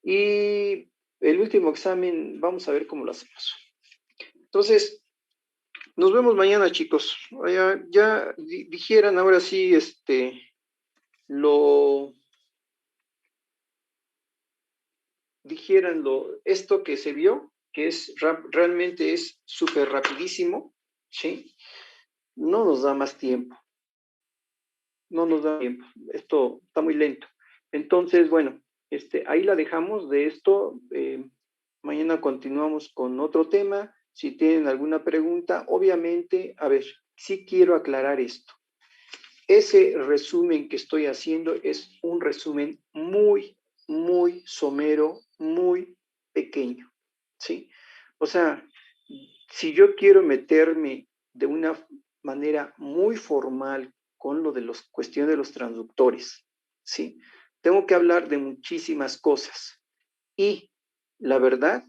Y el último examen, vamos a ver cómo lo hacemos. Entonces, nos vemos mañana, chicos. Ya dijeran ahora sí, esto que se vio, que es realmente es súper rapidísimo, ¿sí? No nos da más tiempo. No nos da tiempo. Esto está muy lento. Entonces, bueno, ahí la dejamos de esto. Mañana continuamos con otro tema. Si tienen alguna pregunta, obviamente, a ver, sí quiero aclarar esto. Ese resumen que estoy haciendo es un resumen muy, muy somero, muy pequeño, ¿sí? O sea, si yo quiero meterme de una manera muy formal con lo de las cuestiones de los transductores, ¿sí? Tengo que hablar de muchísimas cosas. Y la verdad,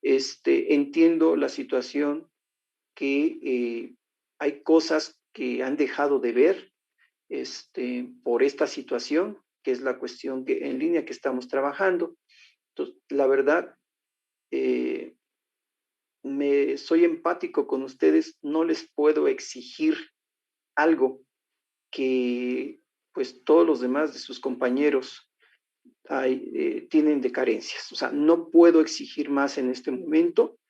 entiendo la situación que hay cosas que han dejado de ver por esta situación, que es la cuestión en línea que estamos trabajando. Entonces, la verdad, soy empático con ustedes, no les puedo exigir algo que pues todos los demás de sus compañeros tienen de carencias. O sea, no puedo exigir más en este momento.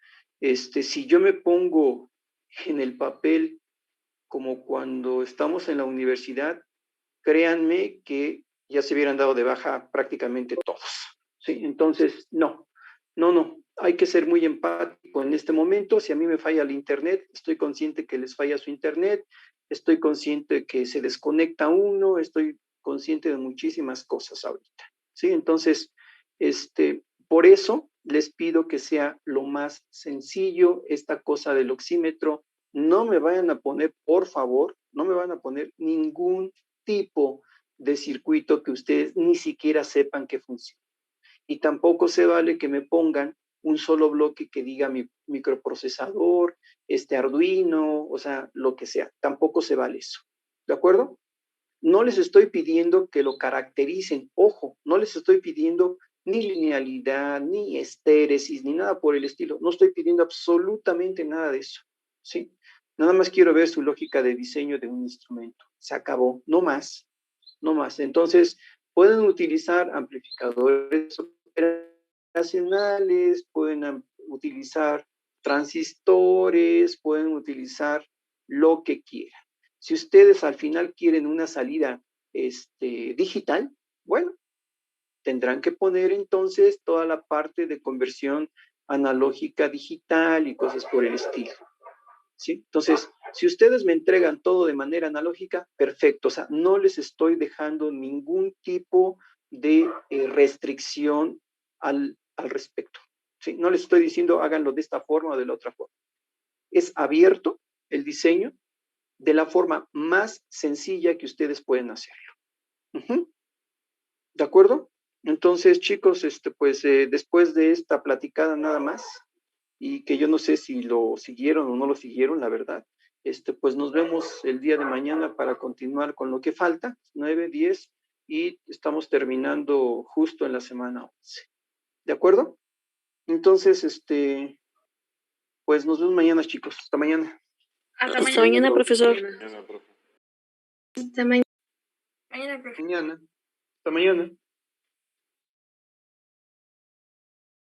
Si yo me pongo en el papel como cuando estamos en la universidad, créanme que ya se hubieran dado de baja prácticamente todos, ¿sí? Entonces, no, hay que ser muy empático en este momento. Si a mí me falla el internet, estoy consciente que les falla su internet, estoy consciente que se desconecta uno, estoy consciente de muchísimas cosas ahorita, ¿sí? Entonces, por eso les pido que sea lo más sencillo esta cosa del oxímetro. No me vayan a poner, por favor, no me van a poner ningún tipo de circuito que ustedes ni siquiera sepan que funciona. Y tampoco se vale que me pongan un solo bloque que diga mi microprocesador, Arduino, o sea, lo que sea. Tampoco se vale eso. ¿De acuerdo? No les estoy pidiendo que lo caractericen. Ojo, no les estoy pidiendo ni linealidad, ni estéresis, ni nada por el estilo. No estoy pidiendo absolutamente nada de eso. ¿Sí? Nada más quiero ver su lógica de diseño de un instrumento. Se acabó. No más. No más. Entonces, pueden utilizar amplificadores operacionales, pueden utilizar transistores, pueden utilizar lo que quieran. Si ustedes al final quieren una salida digital, bueno, tendrán que poner entonces toda la parte de conversión analógica digital y cosas por el estilo. ¿Sí? Entonces, si ustedes me entregan todo de manera analógica, perfecto. O sea, no les estoy dejando ningún tipo de restricción al respecto. ¿Sí? No les estoy diciendo háganlo de esta forma o de la otra forma. Es abierto el diseño de la forma más sencilla que ustedes pueden hacerlo. ¿De acuerdo? Entonces, chicos, pues después de esta platicada nada más, y que yo no sé si lo siguieron o no lo siguieron, la verdad, pues nos vemos el día de mañana para continuar con lo que falta, 9, 10, y estamos terminando justo en la semana 11. ¿De acuerdo? Entonces, pues nos vemos mañana, chicos. Hasta mañana. Hasta Hasta mañana, profesor. Mañana, profe. Hasta mañana. Mañana, profe. Mañana. Hasta mañana.